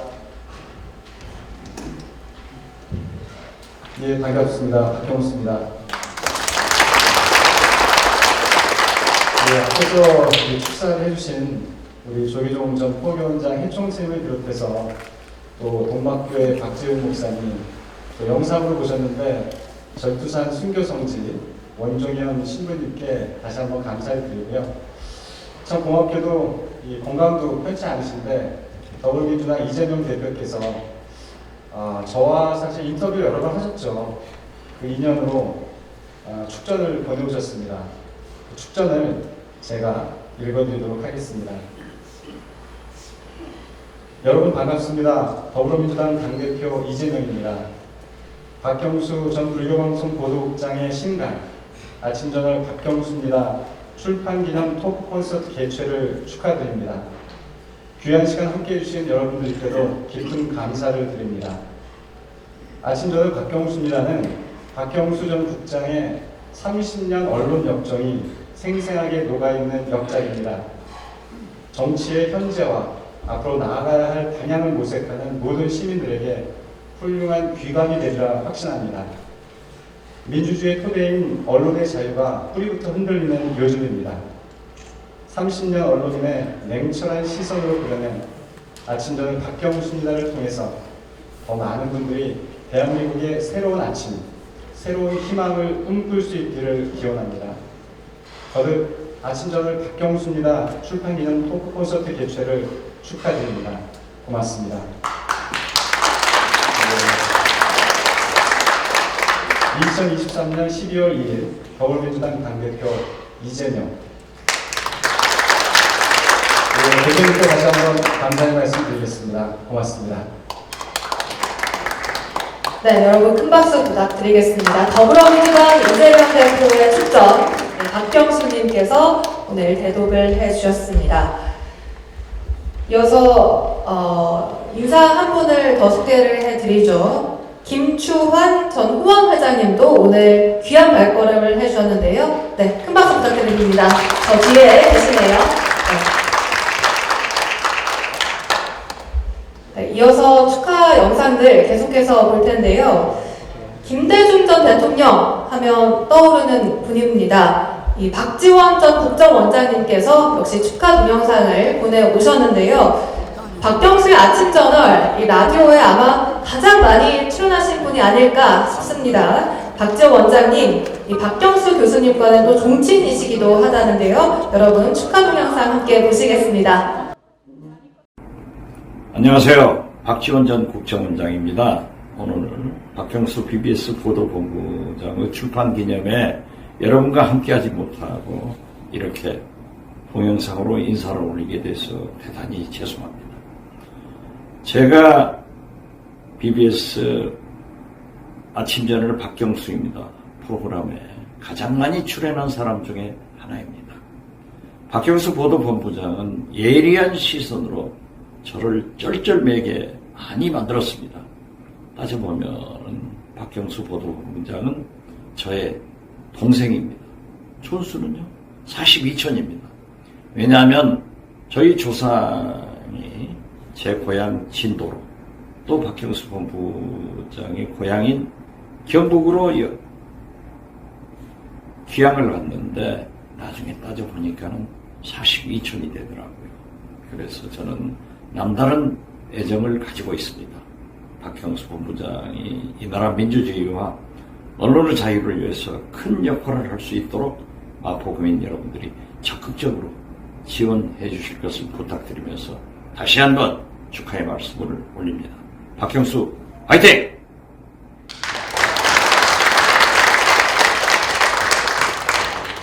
예, 반갑습니다. 박경수입니다. 예, 앞서서 축사를 해주신 우리 조기종 전 포교원장 해총쌤을 비롯해서 또 동막교회 박재훈 목사님, 또 영상으로 보셨는데 절두산 순교성지 원종현 신부님께 다시 한번 감사를 드리고요. 참 고맙게도 이 건강도 편치 않으신데 더불어민주당 이재명 대표께서 저와 사실 인터뷰 여러 번 하셨죠. 그 인연으로 축전을 보내오셨습니다. 그 축전을 제가 읽어드리도록 하겠습니다. 여러분 반갑습니다. 더불어민주당 당대표 이재명입니다. 박경수 전 불교방송 보도국장의 신간 아침 저녁 박경수입니다. 출판기념 토크 콘서트 개최를 축하드립니다. 귀한 시간 함께해 주신 여러분들께도 깊은 감사를 드립니다. 아침 저녁 박경수입니다는 박경수 전 국장의 30년 언론 역정이 생생하게 녹아있는 역작입니다. 정치의 현재와 앞으로 나아가야 할 방향을 모색하는 모든 시민들에게 훌륭한 귀감이 되리라 확신합니다. 민주주의의 토대인 언론의 자유가 뿌리부터 흔들리는 요즘입니다. 30년 언론인의 냉철한 시선으로 그려낸 아침 저녁 박경수입니다를 통해서 더 많은 분들이 대한민국의 새로운 아침, 새로운 희망을 꿈꿀 수 있기를 기원합니다. 거듭 아침 저녁 박경수입니다 출판기념 토크 콘서트 개최를 축하드립니다. 고맙습니다. 2023년 12월 2일 더불어민주당 당대표 이재명. 대표님께 다시 한번 감사의 말씀 드리겠습니다. 고맙습니다. 네, 여러분 큰 박수 부탁드리겠습니다. 더불어민주당 이재명 대표의 축전 박경수님께서 오늘 대독을 해주셨습니다. 이어서 인사 한 분을 더 소개를 해드리죠. 김추환 전 후원회장님도 오늘 귀한 발걸음을 해주셨는데요. 네, 큰 박수 부탁드립니다. 저 뒤에 계시네요. 네, 이어서 축하 영상들 계속해서 볼 텐데요. 김대중 전 대통령 하면 떠오르는 분입니다. 이 박지원 전 국정원장님께서 역시 축하 동영상을 보내오셨는데요. 박경수의 아침저널, 이 라디오에 아마 가장 많이 출연하신 분이 아닐까 싶습니다. 박지원 원장님, 이 박경수 교수님과는 또 종친이시기도 하다는데요. 여러분 축하 동영상 함께 보시겠습니다. 안녕하세요. 박지원 전 국정원장입니다. 오늘 박경수 BBS 보도본부장의 출판 기념에 여러분과 함께하지 못하고 이렇게 동영상으로 인사를 올리게 돼서 대단히 죄송합니다. 제가 BBS 아침저널 박경수입니다 프로그램에 가장 많이 출연한 사람 중에 하나입니다. 박경수 보도본부장은 예리한 시선으로 저를 쩔쩔매게 많이 만들었습니다. 따져보면 박경수 보도본부장은 저의 동생입니다. 촌수는요 42촌입니다. 왜냐하면 저희 조상이 제 고향 진도로 또 박경수 본부장의 고향인 경북으로 귀향을 갔는데 나중에 따져보니까는 42촌이 되더라고요. 그래서 저는 남다른 애정을 가지고 있습니다. 박경수 본부장이 이 나라 민주주의와 언론의 자유를 위해서 큰 역할을 할 수 있도록 마포구민 여러분들이 적극적으로 지원해 주실 것을 부탁드리면서 다시 한번 축하의 말씀을 올립니다. 박경수 화이팅!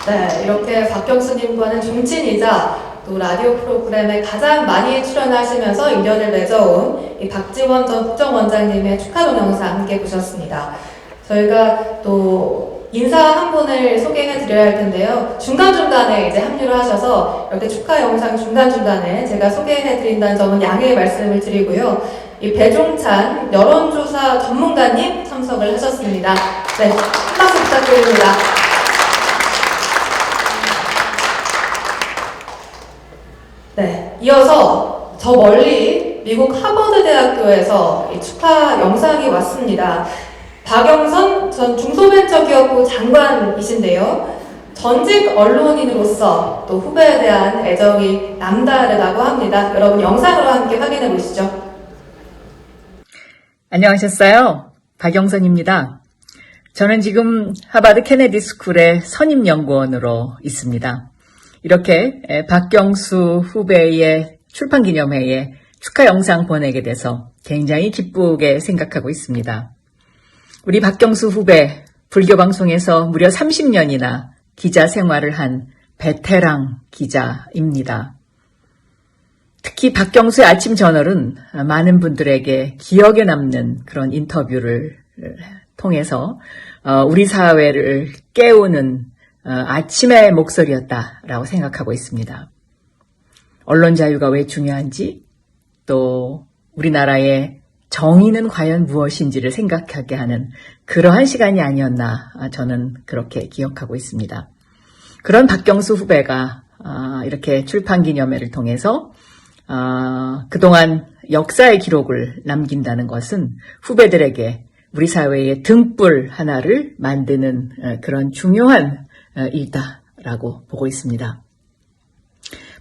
네, 이렇게 박경수님과는 종친이자 또 라디오 프로그램에 가장 많이 출연하시면서 인연을 맺어온 이 박지원 전 국정원장님의 축하 동영상 함께 보셨습니다. 저희가 또 인사 한 분을 소개해 드려야 할 텐데요. 중간중간에 이제 합류를 하셔서 이렇게 축하 영상 중간중간에 제가 소개해 드린다는 점은 양해의 말씀을 드리고요. 이 배종찬 여론조사 전문가님 참석을 하셨습니다. 네, 한 박수 부탁드립니다. 네, 이어서 저 멀리 미국 하버드 대학교에서 이 축하 영상이 왔습니다. 박영선 전 중소벤처기업부 장관이신데요. 전직 언론인으로서 또 후배에 대한 애정이 남다르다고 합니다. 여러분 영상으로 함께 확인해 보시죠. 안녕하셨어요. 박영선입니다. 저는 지금 하버드 케네디 스쿨의 선임연구원으로 있습니다. 이렇게 박경수 후배의 출판기념회에 축하 영상 보내게 돼서 굉장히 기쁘게 생각하고 있습니다. 우리 박경수 후배, 불교방송에서 무려 30년이나 기자 생활을 한 베테랑 기자입니다. 특히 박경수의 아침 저널은 많은 분들에게 기억에 남는 그런 인터뷰를 통해서 우리 사회를 깨우는 아침의 목소리였다라고 생각하고 있습니다. 언론 자유가 왜 중요한지, 또 우리나라의 정의는 과연 무엇인지를 생각하게 하는 그러한 시간이 아니었나 저는 그렇게 기억하고 있습니다. 그런 박경수 후배가 이렇게 출판기념회를 통해서 그동안 역사의 기록을 남긴다는 것은 후배들에게 우리 사회의 등불 하나를 만드는 그런 중요한 일다라고 보고 있습니다.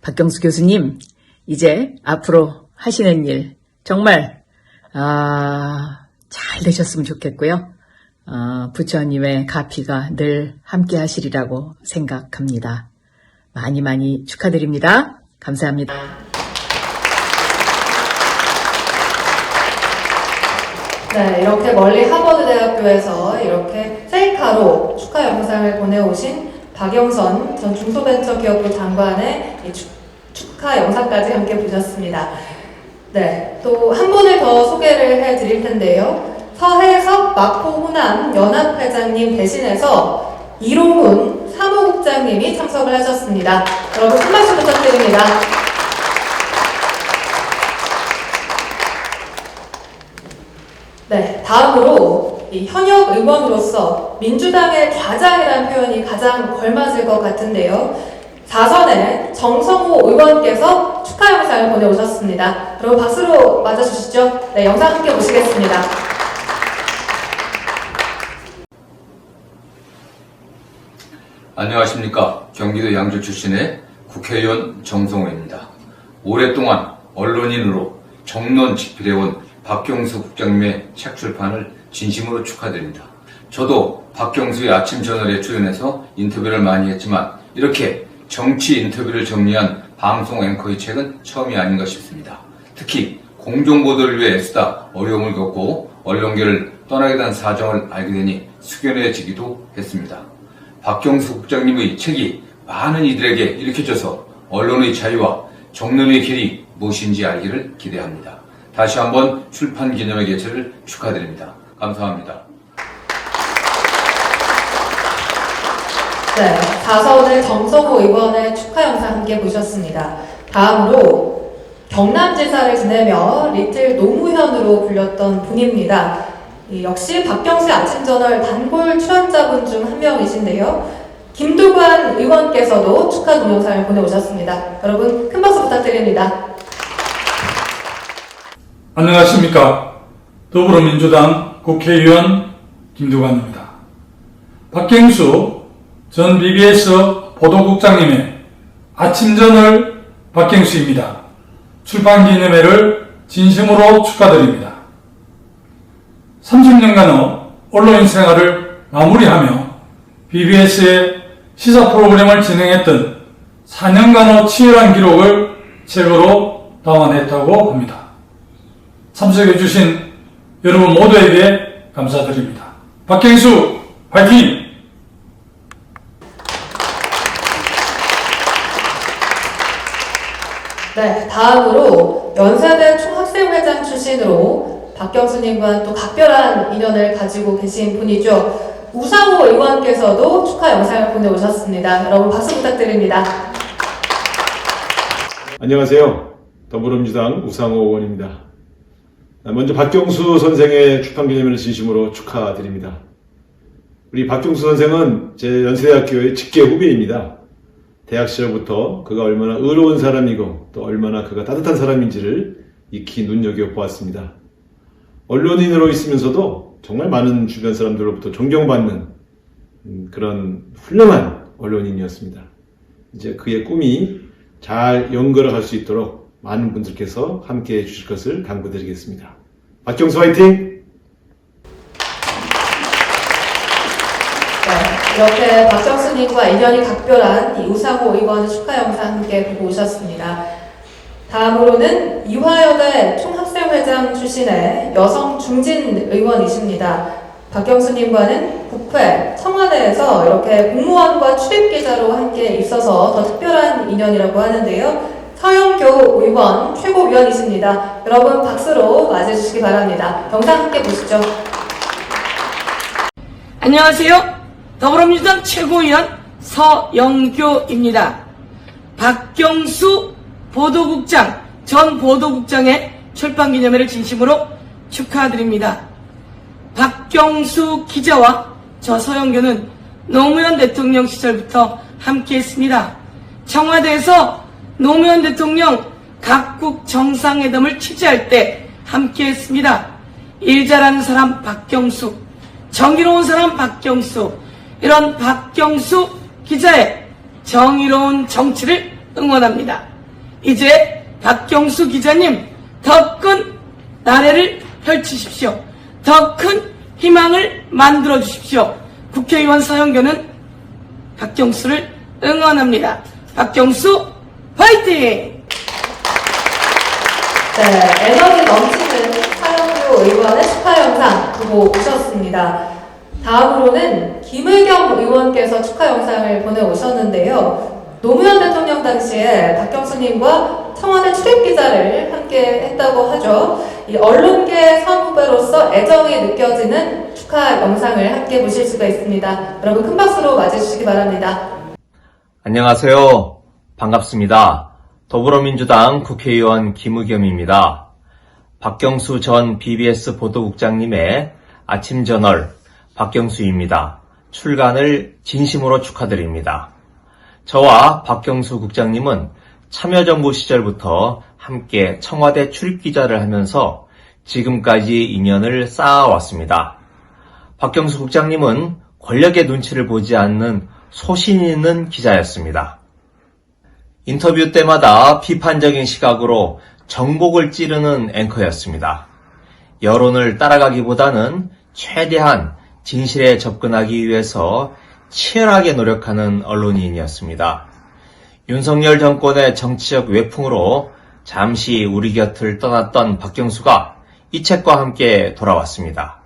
박경수 교수님, 이제 앞으로 하시는 일 정말 잘 되셨으면 좋겠고요. 부처님의 가피가 늘 함께 하시리라고 생각합니다. 많이 많이 축하드립니다. 감사합니다. 네, 이렇게 멀리 하버드 대학교에서 이렇게 셀카로 축하 영상을 보내오신 박영선 전 중소벤처기업부 장관의 이 축하 영상까지 함께 보셨습니다. 네, 또 한 분을 더 소개를 해드릴 텐데요. 서해석 마포 호남 연합회장님 대신해서 이롱훈 사무국장님이 참석을 하셨습니다. 여러분 큰 박수 부탁드립니다. 네, 다음으로 이 현역 의원으로서 민주당의 좌장이라는 표현이 가장 걸맞을 것 같은데요. 4선의 정성호 의원께서 축하 영상을 보내오셨습니다. 여러분 박수로 맞아주시죠. 네, 영상 함께 보시겠습니다. 안녕하십니까. 경기도 양주 출신의 국회의원 정성호입니다. 오랫동안 언론인으로 정론 집필해온 박경수 국장님의 책 출판을 진심으로 축하드립니다. 저도 박경수의 아침 저널에 출연해서 인터뷰를 많이 했지만 이렇게 정치 인터뷰를 정리한 방송 앵커의 책은 처음이 아닌가 싶습니다. 특히 공정보도를 위해 애쓰다 어려움을 겪고 언론계를 떠나게 된 사정을 알게 되니 숙연해지기도 했습니다. 박경수 국장님의 책이 많은 이들에게 일으켜져서 언론의 자유와 정론의 길이 무엇인지 알기를 기대합니다. 다시 한번 출판 기념회 개최를 축하드립니다. 감사합니다. 네, 4선의 정성호 의원의 축하 영상 함께 보셨습니다. 다음으로 경남지사를 지내며 리틀 노무현으로 불렸던 분입니다. 역시 박경수의 아침저널 단골 출연자분 중 한 명이신데요. 김두관 의원께서도 축하 동영상을 보내오셨습니다. 여러분 큰 박수 부탁드립니다. 안녕하십니까. 더불어민주당 국회의원 김두관입니다. 박경수 전 BBS 보도국장님의 아침저널 박경수입니다. 출판기념회를 진심으로 축하드립니다. 30년간의 언론인 생활을 마무리하며 BBS의 시사 프로그램을 진행했던 4년간의 치열한 기록을 책으로 담아냈다고 합니다. 참석해주신 여러분 모두에게 감사드립니다. 박경수 화이팅! 네, 다음으로 연세대 총학생회장 출신으로 박경수님과 또 각별한 인연을 가지고 계신 분이죠. 우상호 의원께서도 축하 영상을 보내오셨습니다. 여러분 박수 부탁드립니다. 안녕하세요. 더불어민주당 우상호 의원입니다. 먼저 박경수 선생의 출판기념일을 진심으로 축하드립니다. 우리 박경수 선생은 제 연세대학교의 직계 후배입니다. 대학 시절부터 그가 얼마나 의로운 사람이고 또 얼마나 그가 따뜻한 사람인지를 익히 눈여겨보았습니다. 언론인으로 있으면서도 정말 많은 주변 사람들로부터 존경받는 그런 훌륭한 언론인이었습니다. 이제 그의 꿈이 잘 연결할 수 있도록 많은 분들께서 함께해 주실 것을 당부드리겠습니다. 박경수 화이팅! 이렇게 박경수님과 인연이 각별한 이 우상호 의원의 축하 영상 함께 보고 오셨습니다. 다음으로는 이화여대 총학생회장 출신의 여성 중진 의원이십니다. 박경수님과는 국회, 청와대에서 이렇게 공무원과 출입기자로 함께 있어서 더 특별한 인연이라고 하는데요. 서영교 의원 최고위원이십니다. 여러분 박수로 맞이해주시기 바랍니다. 영상 함께 보시죠. 안녕하세요. 더불어민주당 최고위원 서영교입니다. 박경수 보도국장, 전 보도국장의 출판기념회를 진심으로 축하드립니다. 박경수 기자와 저 서영교는 노무현 대통령 시절부터 함께했습니다. 청와대에서 노무현 대통령 각국 정상회담을 취재할 때 함께했습니다. 일 잘하는 사람 박경수, 정의로운 사람 박경수, 이런 박경수 기자의 정의로운 정치를 응원합니다. 이제 박경수 기자님 더 큰 나래를 펼치십시오. 더 큰 희망을 만들어 주십시오. 국회의원 서영교는 박경수를 응원합니다. 박경수 화이팅! 네, 에너지 넘치는 서영교 의원의 축하 영상 보고 오셨습니다. 다음으로는 김의겸 의원께서 축하 영상을 보내오셨는데요. 노무현 대통령 당시에 박경수님과 청와대 출입기자를 함께 했다고 하죠. 이 언론계 선후배로서 애정이 느껴지는 축하 영상을 함께 보실 수가 있습니다. 여러분 큰 박수로 맞이해주시기 바랍니다. 안녕하세요. 반갑습니다. 더불어민주당 국회의원 김의겸입니다. 박경수 전 BBS 보도국장님의 아침저널 박경수입니다. 출간을 진심으로 축하드립니다. 저와 박경수 국장님은 참여정부 시절부터 함께 청와대 출입기자를 하면서 지금까지 인연을 쌓아왔습니다. 박경수 국장님은 권력의 눈치를 보지 않는 소신 있는 기자였습니다. 인터뷰 때마다 비판적인 시각으로 정곡을 찌르는 앵커였습니다. 여론을 따라가기보다는 최대한 진실에 접근하기 위해서 치열하게 노력하는 언론인이었습니다. 윤석열 정권의 정치적 외풍으로 잠시 우리 곁을 떠났던 박경수가 이 책과 함께 돌아왔습니다.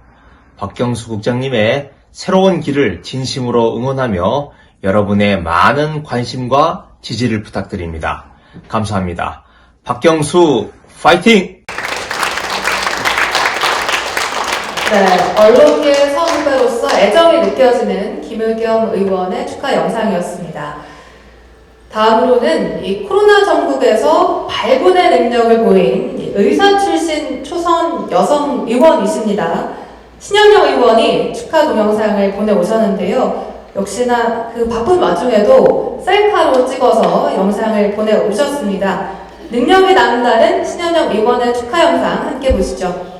박경수 국장님의 새로운 길을 진심으로 응원하며 여러분의 많은 관심과 지지를 부탁드립니다. 감사합니다. 박경수 파이팅! 네, 언론계 선후배로서 애정이 느껴지는 김의겸 의원의 축하 영상이었습니다. 다음으로는 이 코로나 전국에서 발군의 능력을 보인 의사 출신 초선 여성 의원이십니다. 신현영 의원이 축하 동영상을 보내오셨는데요. 역시나 그 바쁜 와중에도 셀카로 찍어서 영상을 보내오셨습니다. 능력이 남다른 신현영 의원의 축하 영상 함께 보시죠.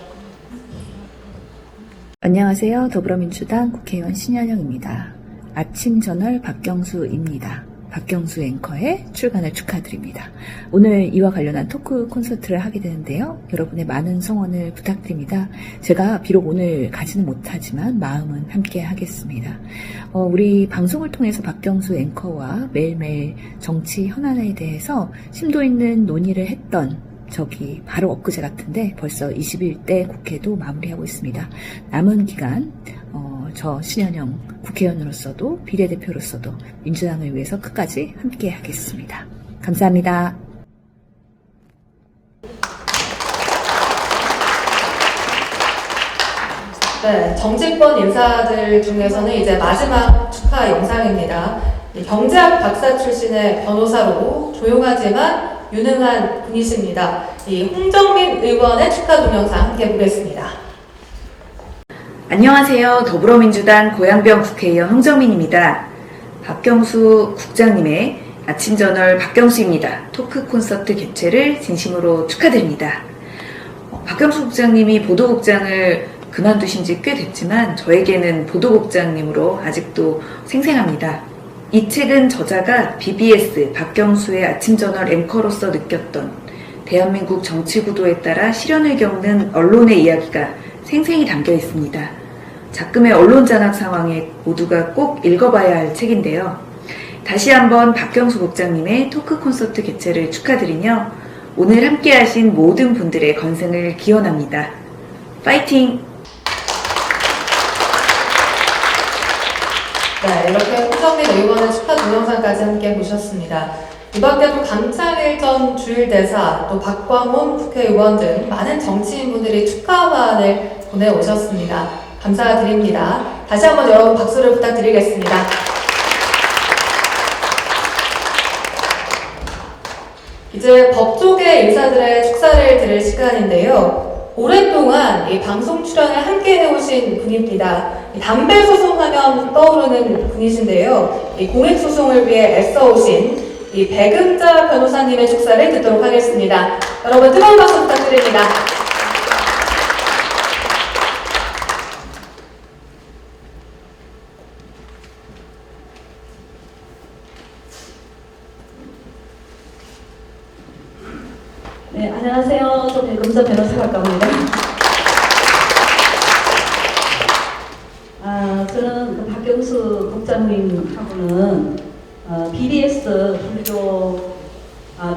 안녕하세요. 더불어민주당 국회의원 신현영입니다. 아침저널 박경수입니다. 박경수 앵커의 출간을 축하드립니다. 오늘 이와 관련한 토크 콘서트를 하게 되는데요. 여러분의 많은 성원을 부탁드립니다. 제가 비록 오늘 가지는 못하지만 마음은 함께 하겠습니다. 우리 방송을 통해서 박경수 앵커와 매일매일 정치 현안에 대해서 심도 있는 논의를 했던 적이 바로 엊그제 같은데 벌써 21대 국회도 마무리하고 있습니다. 남은 기간 저 신현영 국회의원으로서도 비례대표로서도 민주당을 위해서 끝까지 함께 하겠습니다. 감사합니다. 네, 정치권 인사들 중에서는 이제 마지막 축하 영상입니다. 경제학 박사 출신의 변호사로 조용하지만 유능한 분이십니다. 이 홍정민 의원의 축하 동영상 함께 보겠습니다. 안녕하세요. 더불어민주당 고양병 국회의원 홍정민입니다. 박경수 국장님의 아침저널 박경수입니다. 토크 콘서트 개최를 진심으로 축하드립니다. 박경수 국장님이 보도국장을 그만두신 지 꽤 됐지만 저에게는 보도국장님으로 아직도 생생합니다. 이 책은 저자가 BBS 박경수의 아침저널 앵커로서 느꼈던 대한민국 정치구도에 따라 시련을 겪는 언론의 이야기가 생생히 담겨 있습니다. 작금의 언론 잔악 상황에 모두가 꼭 읽어봐야 할 책인데요. 다시 한번 박경수 국장님의 토크 콘서트 개최를 축하드리며 오늘 함께하신 모든 분들의 건승을 기원합니다. 파이팅! 네, 이렇게 홍정민 의원의 축하 동영상까지 함께 보셨습니다. 이 밖에도 강창일 전 주일대사, 또 박광훈 국회의원 등 많은 정치인분들이 축하만을 보내오셨습니다. 감사드립니다. 다시 한번 여러분 박수를 부탁드리겠습니다. 이제 법조계 인사들의 축사를 들을 시간인데요. 오랫동안 이 방송 출연을 함께 해오신 분입니다. 담배 소송하면 떠오르는 분이신데요. 이 공익소송을 위해 애써오신 이 백은자 변호사님의 축사를 듣도록 하겠습니다. 여러분 뜨거운 박수 부탁드립니다. 네, 안녕하세요. 저 백은자 변호사라고 합니다. 저는 그 박경수 국장님하고는 BBS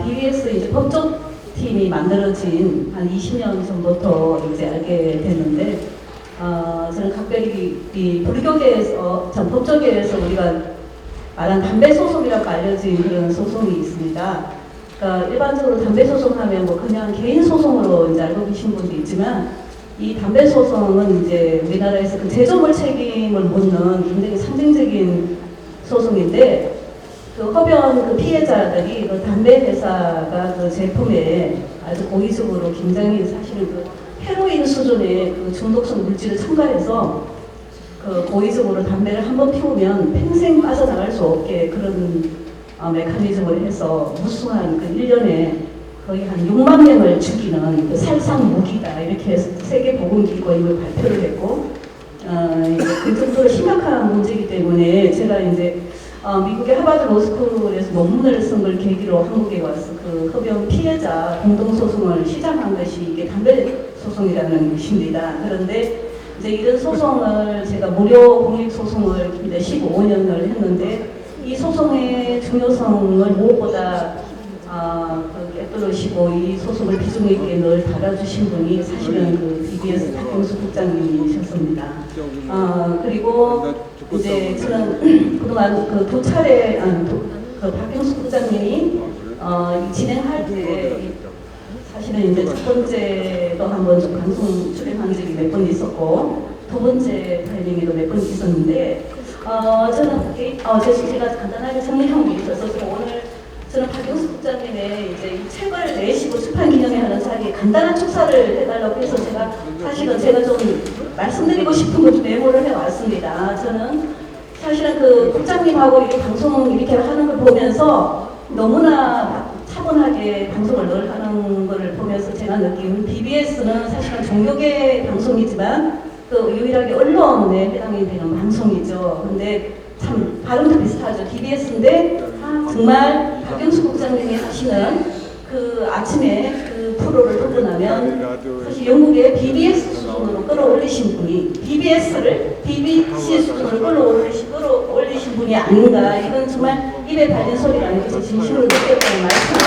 BBS 이제 법조팀이 만들어진 한 20년 전부터 이제 알게 됐는데, 저는 각별히 이 불교계에서, 전 법조계에서 우리가 말한 담배 소송이라고 알려진 그런 소송이 있습니다. 그러니까 일반적으로 담배 소송하면 뭐 그냥 개인 소송으로 이제 알고 계신 분도 있지만, 이 담배 소송은 이제 우리나라에서 그 제조물 책임을 묻는 굉장히 상징적인 소송인데, 그 흡연 그 피해자들이 그 담배 회사가 그 제품에 아주 고의적으로 굉장히 사실은 그 헤로인 수준의 그 중독성 물질을 첨가해서 그 고의적으로 담배를 한번 피우면 평생 빠져나갈 수 없게 그런 메커니즘을 해서 무수한 그 1년에 거의 한 6만 명을 죽이는 그 살상 무기다 이렇게 해서 세계보건기구가 이걸 발표를 했고, 그 정도로 심각한 문제이기 때문에 제가 이제 미국의 하버드 로스쿨에서 논문을 쓴 걸 계기로 한국에 와서 그 흡연 피해자 공동소송을 시작한 것이 이게 담배 소송이라는 것입니다. 그런데 이제 이런 소송을 제가 무료 공익소송을 15년을 했는데, 이 소송의 중요성을 무엇보다 깨뚫으시고 이 소송을 비중 있게 늘 다뤄주신 분이 사실은 그 BBS 박경수 국장님이셨습니다. 그리고 이제 저는 그동안 그 두 차례 그 박경수 국장님이 진행할 때 사실은 이제 첫 번째도 한번 좀 방송 출연한 적이 몇 번 있었고, 두 번째 타이밍에도 몇 번 있었는데, 저는 제가 간단하게 정리한 게 있어서 오늘 저는 박경수 국장님의 이제 이 책을 내시고 출판 기념회 하는 자리에 간단한 축사를 해달라고 해서 제가 좀 말씀드리고 싶은 것 메모를 해왔습니다. 저는 사실은 그 국장님하고 이렇게 방송 이렇게 하는 걸 보면서 너무나 차분하게 방송을 늘 하는 걸 보면서 제가 느낀, BBS는 사실은 종교계 방송이지만 그 유일하게 언론에 해당이 되는 방송이죠. 근데 참 발음도 비슷하죠. BBS인데 정말 박경수 국장님이 하시는 그 아침에 그 프로를 보고 나면 사실 영국의 BBS 수준으로 끌어올리신 분이 BBS를 BBC 수준으로 끌어올리신 분이 아닌가. 이건 정말 입에 달린 소리가 아니고 제 진심으로 느꼈다는 말씀을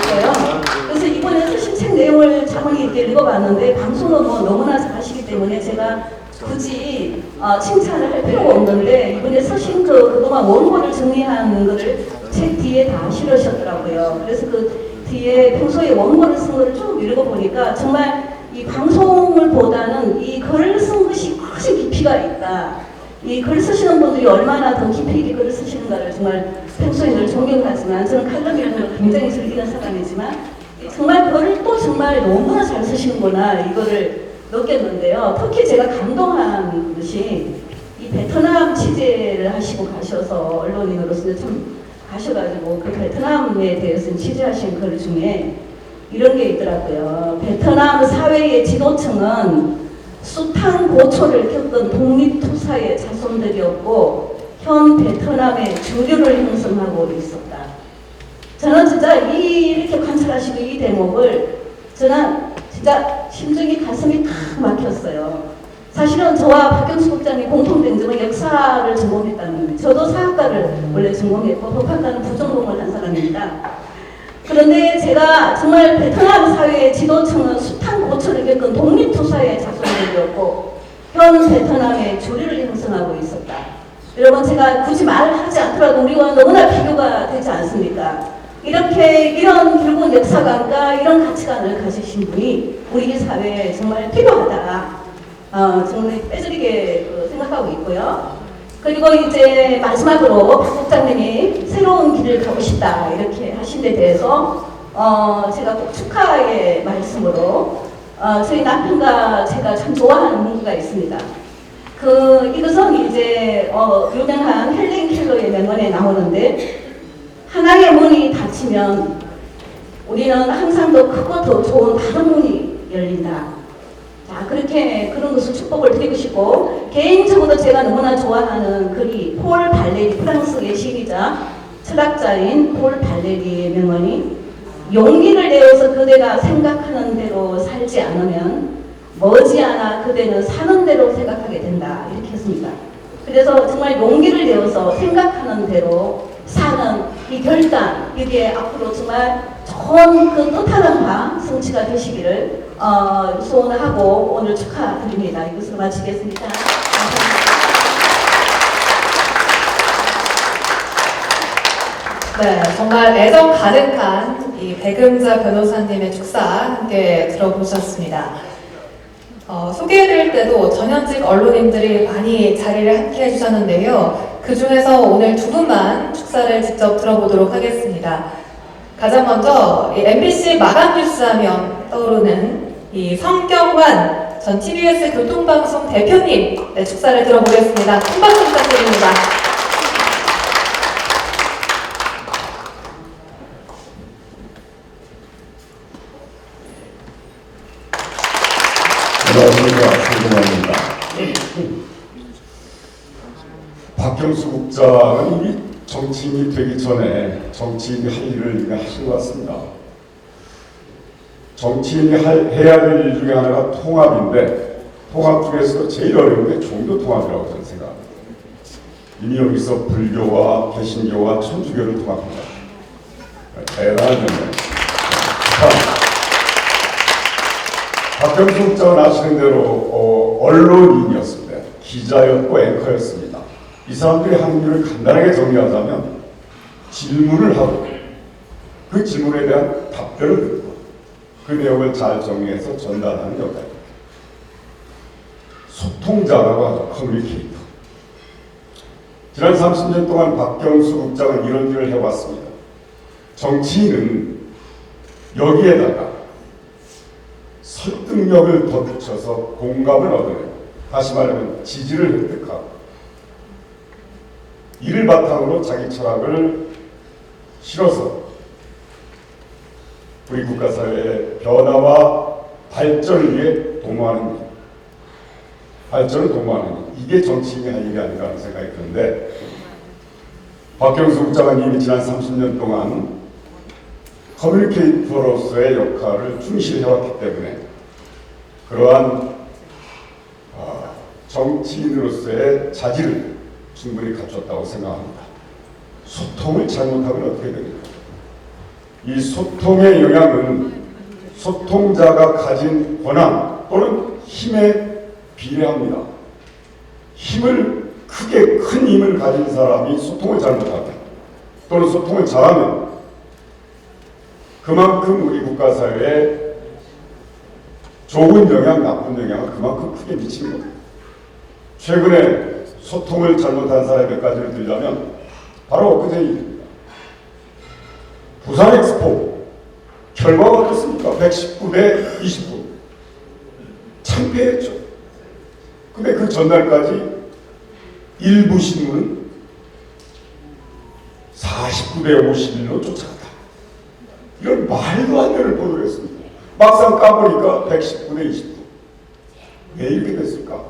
드리고요. 그래서 이번에 쓰신 책 내용을 차분히 이렇게 읽어봤는데 방송은 뭐 너무나 잘하시기 때문에 제가 굳이 칭찬을 할 필요가 없는데 이번에 쓰신 그동안 원고를 정리하는 거를 책 뒤에 다 실으셨더라고요. 그래서 그 뒤에 평소에 원고를 쓴 거를 쭉 읽어보니까 정말 이 방송을 보다는 이 글을 쓴 것이 훨씬 깊이가 있다. 이 글 쓰시는 분들이 얼마나 더 깊이 있게 글을 쓰시는가를 정말 평소에 늘 존경하지만 저는 칼럼 읽는 걸 굉장히 즐기는 사람이지만 정말 글을 또 정말 너무나 잘 쓰시는구나 이거를 느꼈는데요. 특히 제가 감동한 것이 이 베트남 취재를 하시고 가셔서 언론인으로서 참 가셔가지고 그 베트남에 대해서 취재하신 글 중에 이런 게 있더라고요. 베트남 사회의 지도층은 숱한 고초를 겪은 독립투사의 자손들이었고 현 베트남의 주류를 형성하고 있었다. 저는 진짜 이렇게 관찰하시고 이 대목을 저는 진짜 심중이 가슴이 탁 막혔어요. 사실은 저와 박경수 국장님 공통된 점은 역사를 전공했다는 거예요. 저도 사학과를 원래 전공했고 법학과는 부전공을 한 사람입니다. 그런데 제가 정말 베트남 사회의 지도층은 숱한 고초를 겪은 독립투사의 자손들이었고 현 베트남의 주류를 형성하고 있었다. 여러분 제가 굳이 말을 하지 않더라도 우리와 너무나 비교가 되지 않습니까? 이런 결국은 역사관과 이런 가치관을 가지신 분이 우리 사회에 정말 필요하다. 정말 빼저리게 생각하고 있고요. 그리고 이제 마지막으로 박 국장님이 새로운 길을 가고 싶다 이렇게 하신 데 대해서 제가 꼭 축하의 말씀으로 저희 남편과 제가 참 좋아하는 문구가 있습니다. 이것은 이제 유명한 헬렌 켈러의 명언에 나오는데 하나의 문이 닫히면 우리는 항상 더 크고 더 좋은 다른 문이 열린다. 자, 그런 것을 축복을 드리고 싶고 개인적으로 제가 너무나 좋아하는 글이 폴 발레리 프랑스의 시인이자 철학자인 폴 발레리의 명언이 용기를 내어서 그대가 생각하는 대로 살지 않으면 머지않아 그대는 사는 대로 생각하게 된다 이렇게 했습니다. 그래서 정말 용기를 내어서 생각하는 대로 사는 이 결단 이게 앞으로 정말 좋은 그 뜻하는 바 성취가 되시기를 소원하고 오늘 축하드립니다. 이것으로 마치겠습니다. 네, 정말 애정 가득한 이 백음자 변호사님의 축사 함께 들어보셨습니다. 소개해드릴 때도 전현직 언론인들이 많이 자리를 함께 해주셨는데요. 그 중에서 오늘 두 분만 축사를 직접 들어보도록 하겠습니다. 가장 먼저 MBC 마감 뉴스 하면 떠오르는 이 성경환 전 TBS 교통방송 대표님 축사를 들어보겠습니다. 큰 박수 부탁드립니다. 안녕하십니까, 성경환입니다. 박경수 국장은 이미 정치인이 되기 전에 정치인이 할 일을 이미 하신 것 같습니다. 정치인이 해야 될 일 중에 하나가 통합인데 통합 중에서도 제일 어려운 게 종교 통합이라고 저는 생각합니다. 이미 여기서 불교와 개신교와 천주교를 통합합니다. 대단한 점이에요. 박경수 국장은 아시는 대로 언론인이었습니다. 기자였고 앵커였습니다. 이 사람들이 한 일을 간단하게 정리하자면 질문을 하고 그 질문에 대한 답변을 듣고 그 내용을 잘 정리해서 전달하는 역할입니다. 소통자라고 하죠. 커뮤니케이터. 지난 30년 동안 박경수 국장은 이런 일을 해왔습니다. 정치인은 여기에다가 설득력을 덧붙여서 공감을 얻어내고 다시 말하면 지지를 획득하고 이를 바탕으로 자기 철학을 실어서 우리 국가사회의 변화와 발전을 위해 도모하는 것. 발전을 도모하는 이게 정치인이 할 일이 아닌가 하는 생각이 드는데 박경수 국장은 이미 지난 30년 동안 커뮤니케이터로서의 역할을 충실히 해왔기 때문에 그러한 정치인으로서의 자질을 충분히 갖췄다고 생각합니다. 소통을 잘못하면 어떻게 됩니까? 이 소통의 영향은 소통자가 가진 권한 또는 힘에 비례합니다. 큰 힘을 가진 사람이 소통을 잘못하면 또는 소통을 잘하면 그만큼 우리 국가 사회에 좋은 영향, 나쁜 영향을 그만큼 크게 미치는 겁니다. 최근에 소통을 잘못한 사람의 몇 가지를 들자면 바로 엊그제 일입니다. 부산 엑스포 결과가 어떻습니까? 119대 29 창피했죠. 근데 그 전날까지 일부 신문은 49대 51로 쫓아갔다. 이런 말도 안 되는 보도를 했습니다. 막상 까보니까 119대 29. 왜 이렇게 됐을까?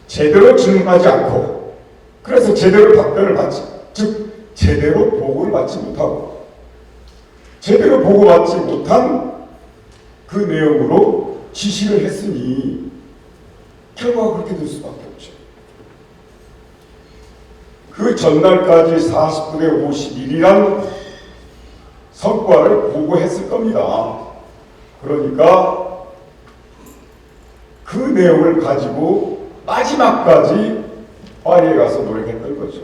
제대로 질문하지 않고 그래서 제대로 답변을 받지, 즉 제대로 보고를 받지 못하고 제대로 보고받지 못한 그 내용으로 지시를 했으니 결과가 그렇게 될 수밖에 없죠. 그 전날까지 49대 51이란 성과를 보고했을 겁니다. 그러니까 그 내용을 가지고 마지막까지 파리에 가서 노력했던 거죠.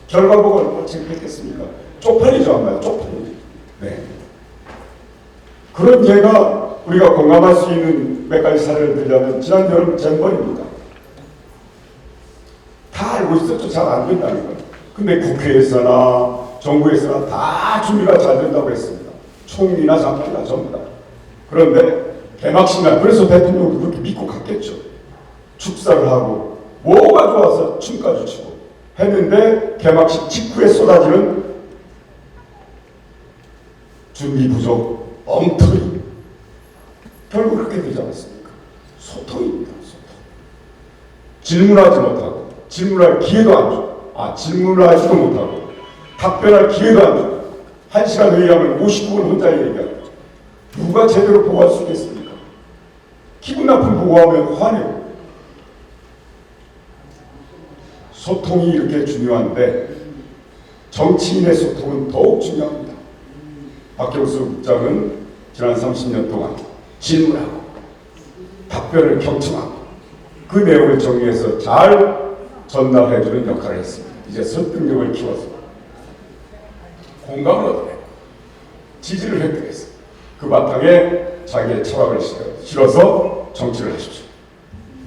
결과 보고 얼마나 창피했겠습니까? 쪽팔리죠, 안 봐요? 쪽팔리. 네. 그런 예가 우리가 공감할 수 있는 몇 가지 사례를 들자면 지난 여름 잼버입니다. 다 알고 있었죠. 잘 안 된다는 걸. 근데 국회에서나 정부에서나 다 준비가 잘 된다고 했습니다. 총리나 장관이나 전부 다. 그런데 개막식날, 그래서 대통령도 그렇게 믿고 갔겠죠. 축사를 하고 뭐가 좋아서 춤까지 추고 했는데 개막식 직후에 쏟아지는 준비 부족, 엉터리. 결국 그렇게 되지 않았습니까? 소통입니다. 소통. 질문하지 못하고 질문할 기회도 안 주고 질문하지도 못하고 답변할 기회도 안 주고 1시간 회의하면 59분 혼자 얘기하고 누가 제대로 보고할 수 있겠습니까? 기분 나쁜 보고하면 화내고. 소통이 이렇게 중요한데 정치인의 소통은 더욱 중요합니다. 박경수 국장은 지난 30년 동안 질문하고 답변을 경청하고 그 내용을 정리해서 잘 전달해주는 역할을 했습니다. 이제 설득력을 키워서 공감을 얻어내고 지지를 획득해서 그 바탕에 자기의 철학을 실어서 정치를 하십시오.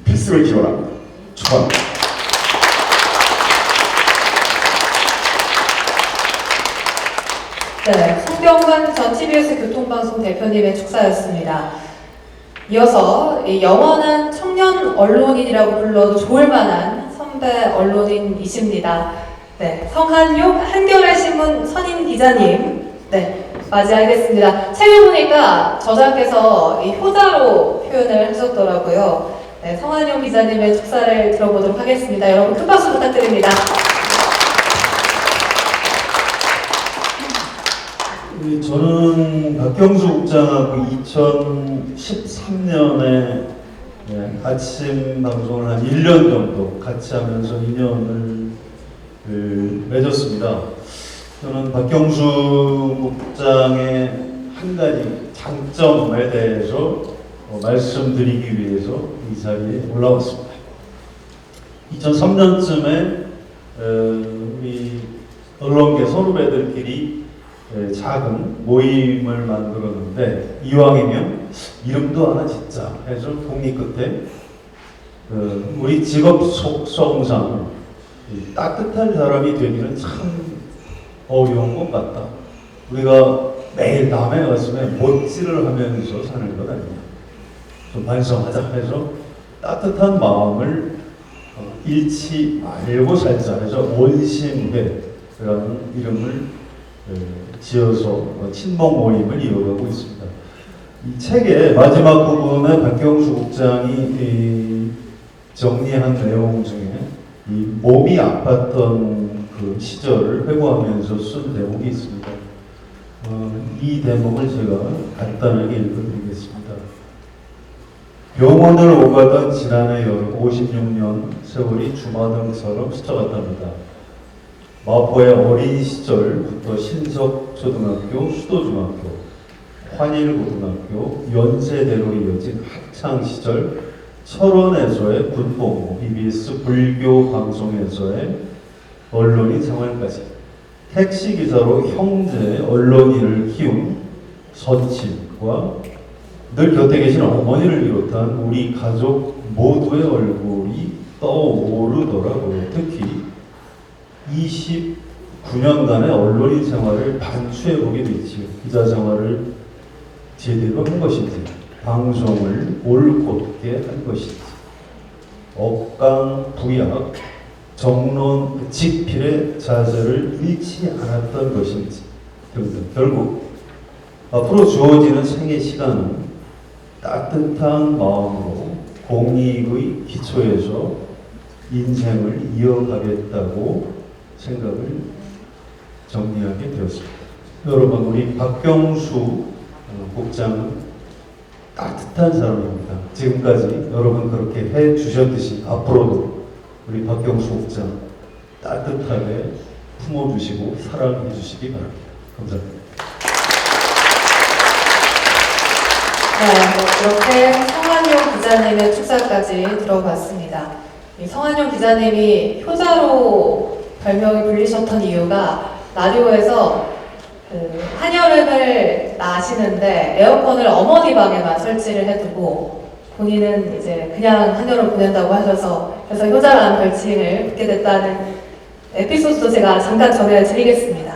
필승을 기원합니다. 축하합니다. 네, 송병관 전 TBS 교통방송 대표님의 축사였습니다. 이어서 이 영원한 청년 언론인이라고 불러도 좋을 만한 선배 언론인이십니다. 네, 성한용 한겨레신문 선임 기자님, 네, 맞이하겠습니다. 책을 보니까 저자께서 이 효자로 표현을 하셨더라고요. 네, 성한용 기자님의 축사를 들어보도록 하겠습니다. 여러분 큰 박수 부탁드립니다. 저는 박경수 국장하고 2013년에 아침 방송을 한 1년 정도 같이 하면서 인연을 맺었습니다. 저는 박경수 국장의 한 가지 장점에 대해서 말씀드리기 위해서 이 자리에 올라왔습니다. 2003년쯤에 우리 언론계 선후배들끼리 작은 모임을 만들었는데 이왕이면 이름도 하나 짓자 해서 동리 끝에 우리 직업 속성상 따뜻한 사람이 되기는 참 어려운 것 같다. 우리가 매일 남의 가슴에 못질을 하면서 사는 것 아니냐. 좀 반성하자 해서 따뜻한 마음을 잃지 말고 살자 해서 온심회라는 이름을 지어서 친목 모임을 이어가고 있습니다. 이 책의 마지막 부분에 박경수 국장이 정리한 내용 중에 이 몸이 아팠던 그 시절을 회고하면서 쓴 대목이 있습니다. 이 대목을 제가 간단하게 읽어드리겠습니다. 병원을 오가던 지난해 여름 56년 세월이 주마등처럼 스쳐갔답니다. 마포의 어린 시절부터 신석초등학교, 수도중학교, 환일고등학교, 연세대로 이어진 학창시절, 철원에서의 군복무, BBS 불교 방송에서의 언론인 생활까지 택시기사로 형제 언론인을 키운 선친과 늘 곁에 계신 어머니를 비롯한 우리 가족 모두의 얼굴이 떠오르더라고요. 특히 29년간의 언론인 생활을 반추해보게 됐지요. 기자 생활을 제대로 한 것인지, 방송을 올곧게 한 것인지, 억강 부약, 정론 직필의 자세를 잃지 않았던 것인지 등등. 결국 앞으로 주어지는 생애 시간은 따뜻한 마음으로 공익의 기초에서 인생을 이어가겠다고 생각을 정리하게 되었습니다. 여러분, 우리 박경수 국장은 따뜻한 사람입니다. 지금까지 여러분 그렇게 해 주셨듯이 앞으로도 우리 박경수 국장 따뜻하게 품어주시고 사랑해 주시기 바랍니다. 감사합니다. 네, 이렇게 성한용 기자님의 축사까지 들어봤습니다. 이 성한용 기자님이 효자로 별명이 불리셨던 이유가 라디오에서 한여름을 나시는데 에어컨을 어머니 방에만 설치를 해두고 본인은 이제 그냥 한여름 보낸다고 하셔서 그래서 효자라는 별칭을 붙게 됐다는 에피소드도 제가 잠깐 전해드리겠습니다.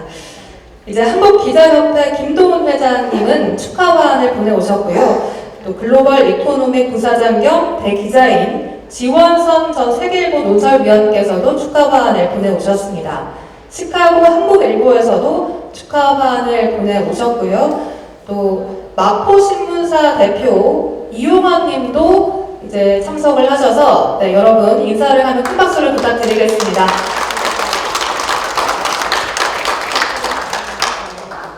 이제 한국기자협회 김동훈 회장님은 축하화환을 보내오셨고요. 또 글로벌 이코노믹 부사장 겸 대기자인 지원선 전 세계일보 논설위원께서도 축하화환을 보내오셨습니다. 시카고 한국일보에서도 축하화환을 보내오셨고요. 또 마포신문사 대표 이용원 님도 이제 참석을 하셔서 네, 여러분 인사를 하면 큰 박수를 부탁드리겠습니다.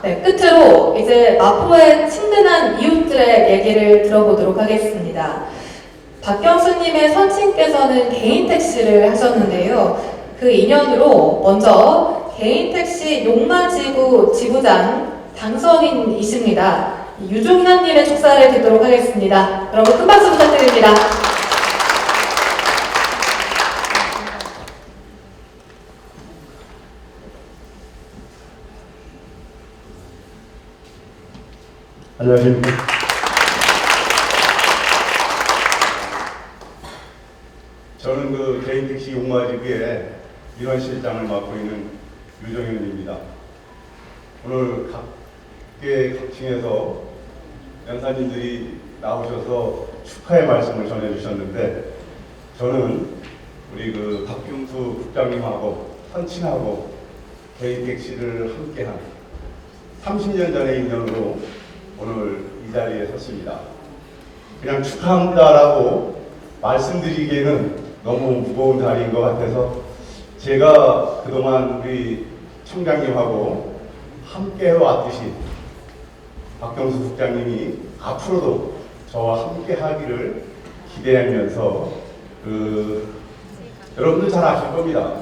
네, 끝으로 이제 마포의 친근한 이웃들의 얘기를 들어보도록 하겠습니다. 박경수님의 선친께서는 개인 택시를 하셨는데요. 그 인연으로 먼저 개인 택시 용마지구 지부장 당선인이십니다. 유종현님의 축사를 듣도록 하겠습니다. 여러분 큰 박수 부탁드립니다. 안녕하십니까. 저는 그 개인 택시 용마지구의 민원실장을 맡고 있는 유종현입니다. 오늘 각계각층에서 연사님들이 나오셔서 축하의 말씀을 전해주셨는데 저는 우리 그 박경수 국장님하고 선친하고 개인 택시를 함께한 30년 전의 인연으로 오늘 이 자리에 섰습니다. 그냥 축하합니다라고 말씀드리기에는 너무 무거운 자리인 것 같아서 제가 그동안 우리 총장님하고 함께 해왔듯이 박경수 국장님이 앞으로도 저와 함께 하기를 기대하면서 여러분들 잘 아실 겁니다.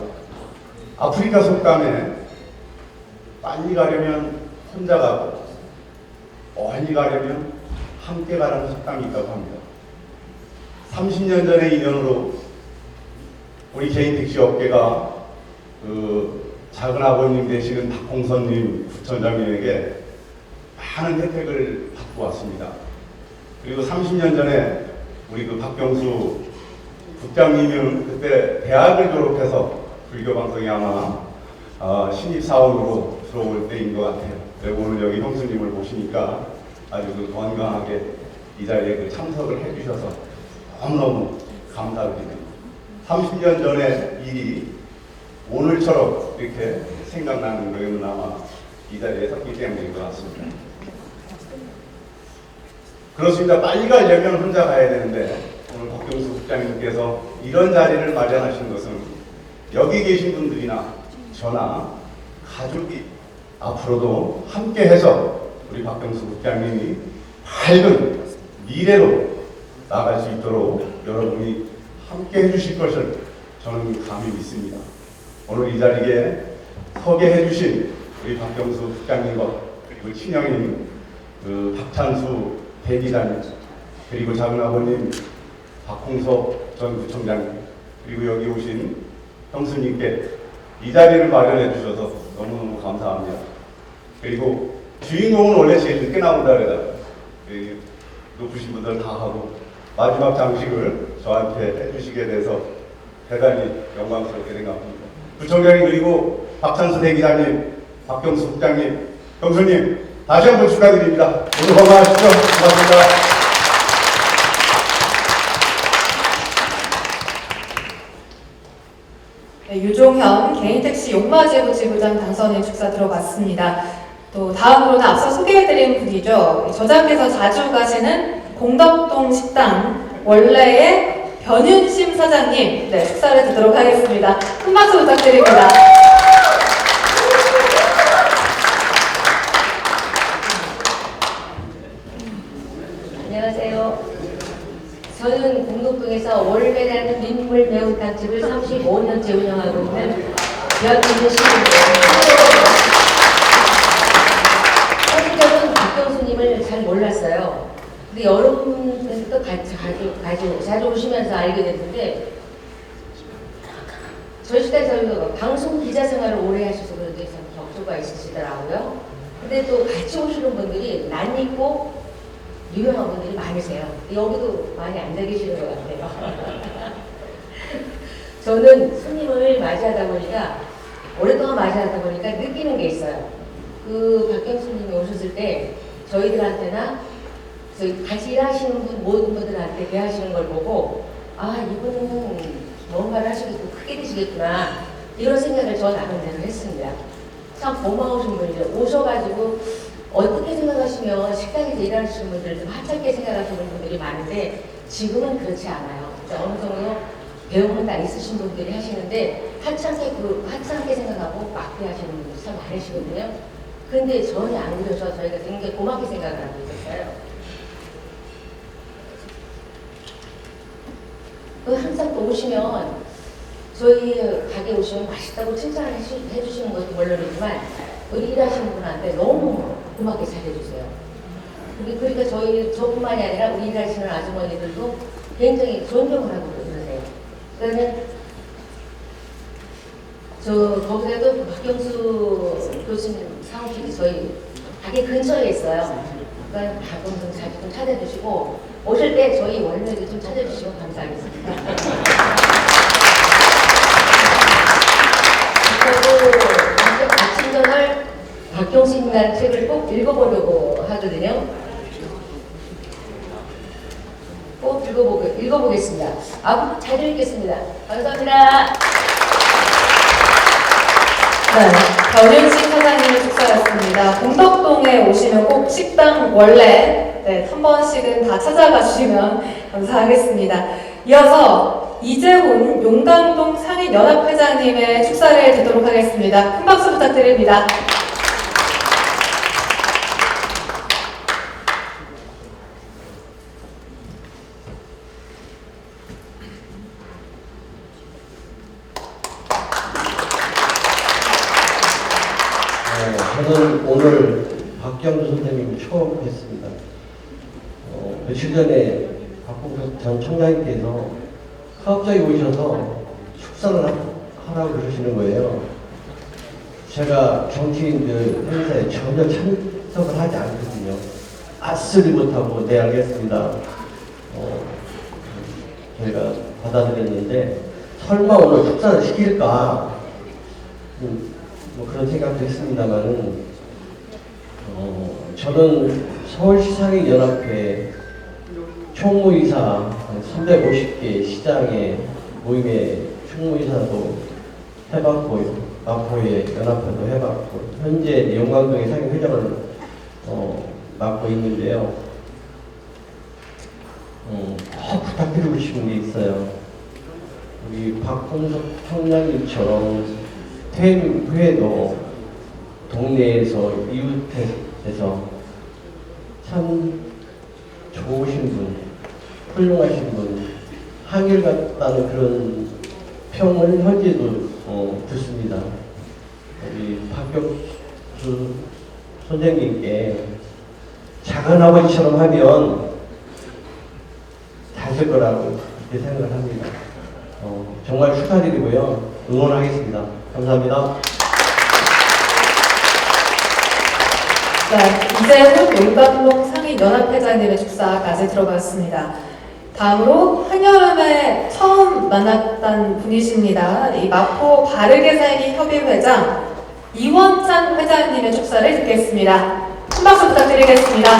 아프리카 속담에 빨리 가려면 혼자 가고 멀리 가려면 함께 가라는 속담이 있다고 합니다. 30년 전의 인연으로 우리 개인 택시 업계가 작은 아버님 되시는 박홍선님 부천장님에게 많은 혜택을 받고 왔습니다. 그리고 30년 전에 우리 그 박경수 국장님은 그때 대학을 졸업해서 불교방송에 아마 신입사원으로 들어올 때인 것 같아요. 그리고 오늘 여기 형수님을 보시니까 아주 그 건강하게 이 자리에 그 참석을 해주셔서 너무너무 감사드립니다. 30년 전의 일이 오늘처럼 이렇게 생각나는 것은 아마 이 자리에 섰기 때문인 것 같습니다. 그렇습니다. 빨리 가려면 혼자 가야 되는데 오늘 박경수 국장님께서 이런 자리를 마련하신 것은 여기 계신 분들이나 저나 가족이 앞으로도 함께해서 우리 박경수 국장님이 밝은 미래로 나갈 수 있도록 여러분이 함께 해주실 것을 저는 감히 믿습니다. 오늘 이 자리에 서게 해주신 우리 박경수 국장님과 그리고 친형님 박찬수 대기자님 그리고 작은아버님 박홍석 전 구청장님 그리고 여기 오신 형수님께 이 자리를 마련해 주셔서 너무너무 감사합니다. 그리고 주인공은 원래 제일 늦게 나온다 그러더라고요. 높으신 분들 다 하고 마지막 장식을 저한테 해주시게 돼서 대단히 영광스럽게 생각합니다. 구청장님 그리고 박찬수 대기자님, 박경수 국장님, 형수님 다시 한번 축하드립니다. 오늘 건강하시죠. 고맙습니다. 네, 유종현 개인택시 용마제부 지부장 당선인 축사 들어봤습니다. 또 다음으로는 앞서 소개해드린 분이죠. 저자께서 자주 가시는 공덕동 식당 원래의 변윤심 사장님 축사를 듣도록 하겠습니다. 큰 박수 부탁드립니다. 안녕하세요. 저는 공덕동에서 월매라는 민물 매운탕집을 35년째 운영하고 있는 변윤심입니다. 사실 저는 박경수님을 잘 몰랐어요. 근데 여러분들도 자주 오시면서 알게 됐는데 저희 시대에서 방송 기자 생활을 오래 하셔서 그런지 참 격조가 있으시더라고요. 근데 또 같이 오시는 분들이 낯익고 유명한 분들이 많으세요. 여기도 많이 앉아 계시는 것 같아요. 저는 손님을 맞이하다 보니까 오랫동안 맞이하다 보니까 느끼는 게 있어요. 박경수님이 오셨을 때 저희들한테나 저희 같이 일하시는 분 모든 분들한테 대하시는 걸 보고 이분은 뭔가를 하시겠고 크게 되시겠구나 이런 생각을 저 나름대로 했습니다. 참 고마우신 분이죠. 오셔가지고 어떻게 생각하시면 식당에서 일하시는 분들 좀 하찮게 생각하시는 분들이 많은데 지금은 그렇지 않아요. 어느 정도 배움은 다 있으신 분들이 하시는데 하찮게 생각하고 막대 하시는 분들이 참 많으시거든요. 근데 전혀 안 그러셔서 저희가 굉장히 고맙게 생각을 하고 있었어요. 항상 또 오시면 저희 가게 오시면 맛있다고 칭찬을 해주시는 것도 물론이지만 우리 일하시는 분한테 너무 고맙게 잘해주세요. 그러니까 저뿐만이 아니라 우리 일하시는 아주머니들도 굉장히 존경을 하고 그러세요. 그러면 거기서도 박경수 교수님 사무실이 저희 가게 근처에 있어요. 그러니까 가끔 자주 좀 찾아주시고 오실 때 저희 월매도 좀 찾아주시면 감사하겠습니다. 그리고 아침 저녁 박경수님이라는 책을 꼭 읽어보려고 하거든요. 꼭 읽어보겠습니다. 앞으로 잘 읽겠습니다. 감사합니다. 네, 변윤심 사장님의 축사였습니다. 공덕동에 오시면 꼭 식당 원래 한 번씩은 다 찾아가 주시면 감사하겠습니다. 이어서 이재훈 용강동 상인연합회장님의 축사를 듣도록 하겠습니다. 큰 박수 부탁드립니다. 저는 오늘 박경수 선생님을 처음 뵀습니다. 며칠 전에 박홍석 전 청장님께서 갑자기 오셔서 축사를 하라고 그러시는 거예요. 제가 정치인들 행사에 전혀 참석을 하지 않거든요. 아쓰리 못하고 네 알겠습니다. 저희가 받아들였는데 설마 오늘 축사를 시킬까 뭐 그런 생각도 했습니다만은 저는 서울시상인연합회 총무이사 350개 시장의 모임에 총무이사도 해봤고 마포의 연합회도 해봤고 현재 용광동의 상임회장을 맡고 있는데요. 꼭 부탁드리고 싶은 게 있어요. 우리 박홍석 총장님처럼 퇴임 후에도 동네에서 이웃에서 참 좋으신 분, 훌륭하신 분, 한결같다는 그런 평을 현재도 듣습니다. 우리 박경수 선생님께 작은 아버지처럼 하면 잘 될 거라고 그렇게 생각을 합니다. 정말 축하드리고요. 응원하겠습니다. 감사합니다. 자, 이재훈 용감동 상인연합회장님의 축사까지 들어봤습니다. 다음으로 한여름에 처음 만났던 분이십니다. 이 마포 바르게 살기 협의회장 이원찬 회장님의 축사를 듣겠습니다. 큰 박수 부탁드리겠습니다.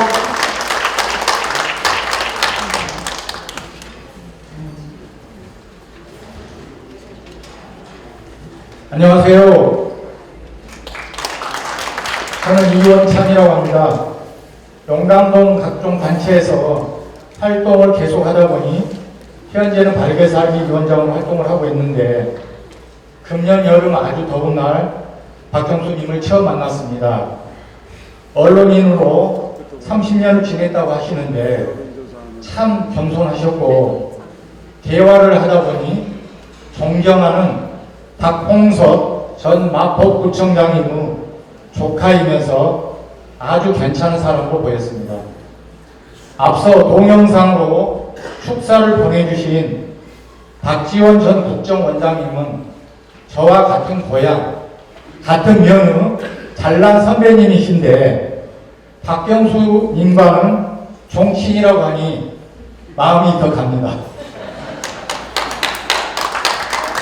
안녕하세요. 저는 이원찬이라고 합니다. 용감동 각종 단체에서 활동을 계속하다 보니 현재는 바르게 살기 위원장으로 활동을 하고 있는데 금년 여름 아주 더운 날 박경수님을 처음 만났습니다. 언론인으로 30년을 지냈다고 하시는데 참 겸손하셨고 대화를 하다 보니 존경하는 박홍석 전 마포구청장님의 조카이면서 아주 괜찮은 사람으로 보였습니다. 앞서 동영상으로 축사를 보내주신 박지원 전 국정원장님은 저와 같은 고향, 같은 면의 잘난 선배님이신데 박경수님과는 종친이라고 하니 마음이 더 갑니다.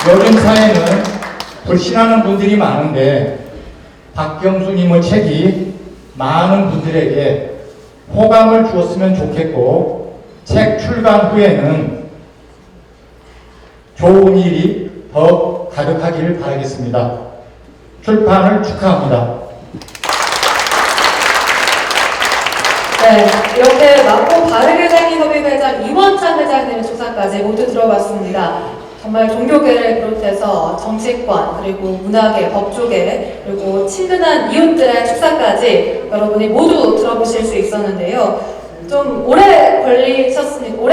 요즘 사회는 불신하는 분들이 많은데 박경수님의 책이 많은 분들에게 호감을 주었으면 좋겠고 책 출간 후에는 좋은 일이 더 가득하기를 바라겠습니다. 출판을 축하합니다. 네, 이렇게 마포 바르게 살기 협의회장 이원찬 회장님의 축사까지 모두 들어봤습니다. 정말 종교계를 비롯해서 정치권, 그리고 문화계, 법조계, 그리고 친근한 이웃들의 축사까지 여러분이 모두 들어보실 수 있었는데요. 좀 오래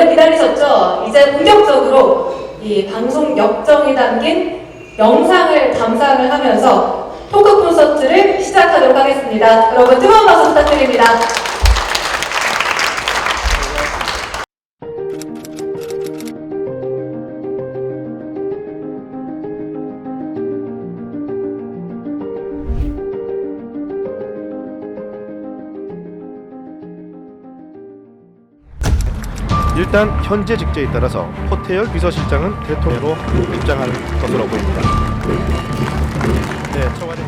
기다리셨죠? 이제 본격적으로 이 방송 역정이 담긴 영상을 감상을 하면서 토크 콘서트를 시작하도록 하겠습니다. 여러분 뜨거운 박수 부탁드립니다. 일단 현재 직제에 따라서 호태열 비서실장은 대통령으로 입장하는 것으로 보입니다. 네, 청와대.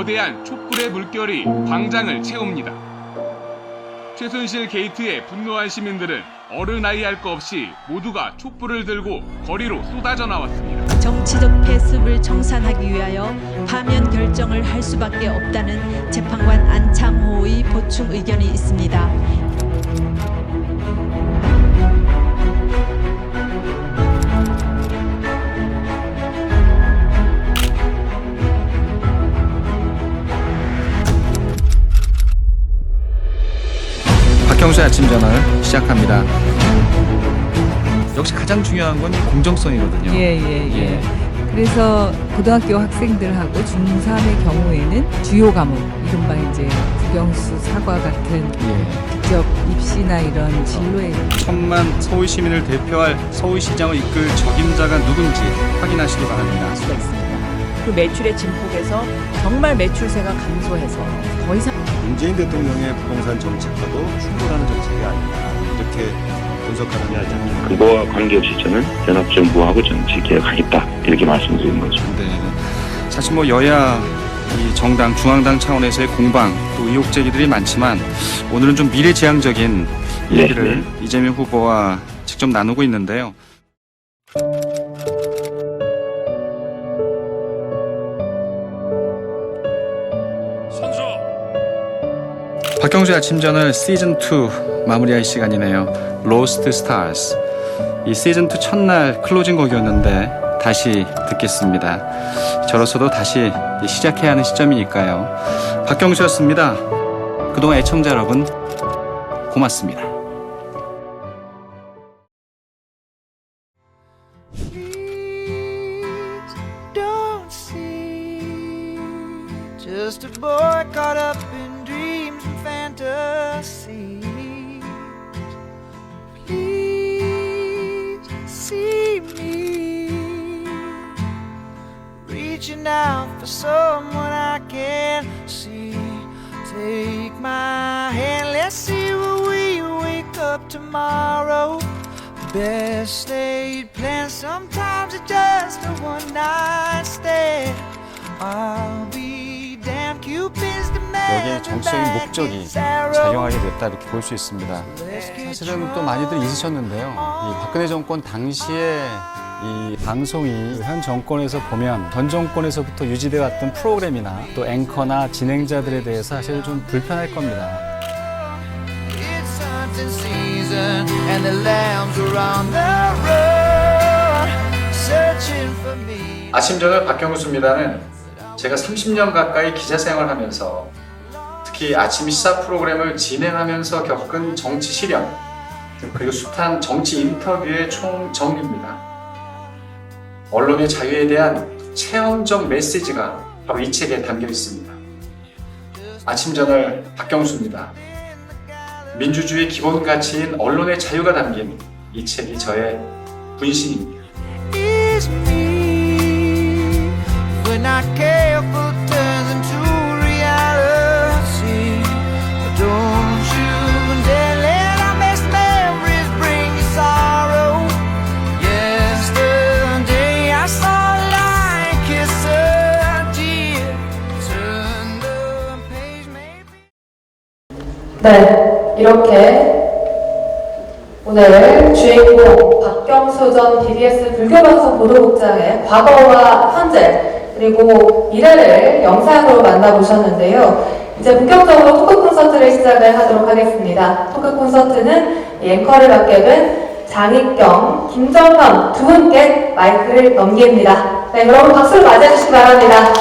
거대한 촛불의 물결이 광장을 채웁니다. 최순실 게이트에 분노한 시민들은 어른아이 할 것 없이 모두가 촛불을 들고 거리로 쏟아져 나왔습니다. 정치적 패습을 청산하기 위하여 파면 결정을 할 수밖에 없다는 재판관 안창호의 보충 의견이 있습니다. 박경수의 아침 전화를 시작합니다. 역시 가장 중요한 건 공정성이거든요. 예. 그래서 고등학교 학생들하고 중3의 경우에는 주요 과목, 이른바 이제 국영수, 사과 같은 직접 입시나 이런 진로에 천만 서울 시민을 대표할 서울시장을 이끌 적임자가 누군지 확인하시기 바랍니다. 수가 있습니다. 그 매출의 진폭에서 정말 매출세가 감소해서 더 이상 문재인 대통령의 부동산 정책과도 충돌하는 정책이 아니냐 이렇게 분석하는 이야기입니다. 그거와 관계없이 저는 연합정부하고 저는 재계약하겠다 이렇게 말씀드리는 거죠. 네, 사실 뭐 여야 이 정당 중앙당 차원에서의 공방 또 의혹 제기들이 많지만 오늘은 좀 미래지향적인 얘기를 이재명 후보와 직접 나누고 있는데요. 박경수의 아침저널 시즌2 마무리할 시간이네요. 로스트 스타즈. 이 시즌2 첫날 클로징 곡이었는데 다시 듣겠습니다. 저로서도 다시 시작해야 하는 시점이니까요. 박경수였습니다. 그동안 애청자 여러분 고맙습니다. Just a boy caught up in dreams and fantasy. Please see me reaching out for someone I can't see. Take my hand, let's see where we wake up tomorrow. Best laid plans, sometimes it's just a one-night stand. I'll be damned, Cupid's the man. 여기에 정치적인 목적이 작용하게 됐다 이렇게 볼 수 있습니다. 사실은 또 많이들 잊으셨는데요. 이 박근혜 정권 당시에 이 방송이 현 정권에서 보면 전 정권에서부터 유지되어 왔던 프로그램이나 또 앵커나 진행자들에 대해서 사실 좀 불편할 겁니다. It's hunting season and the lambs are on the road searching for me. 아침저녁 박경수입니다는 제가 30년 가까이 기자 생활하면서 특히 아침 시사 프로그램을 진행하면서 겪은 정치 실현 그리고 숱한 정치 인터뷰의 총정리입니다. 언론의 자유에 대한 체험적 메시지가 바로 이 책에 담겨 있습니다. 아침저널 박경수입니다. 민주주의 기본 가치인 언론의 자유가 담긴 이 책이 저의 분신입니다. When not careful turns into reality. Don't you dare let our best memories bring you sorrow. Yesterday I saw a light kiss a tear. Turn the page maybe. 네, 이렇게 오늘 주인공 박경수 전 BBS 불교방송 보도국장의 과거와 현재 그리고 미래를 영상으로 만나보셨는데요. 이제 본격적으로 토크 콘서트를 시작을 하도록 하겠습니다. 토크 콘서트는 앵커를 맡게 된 장익경, 김정현 두 분께 마이크를 넘깁니다. 네, 여러분 박수로 맞이해주시기 바랍니다.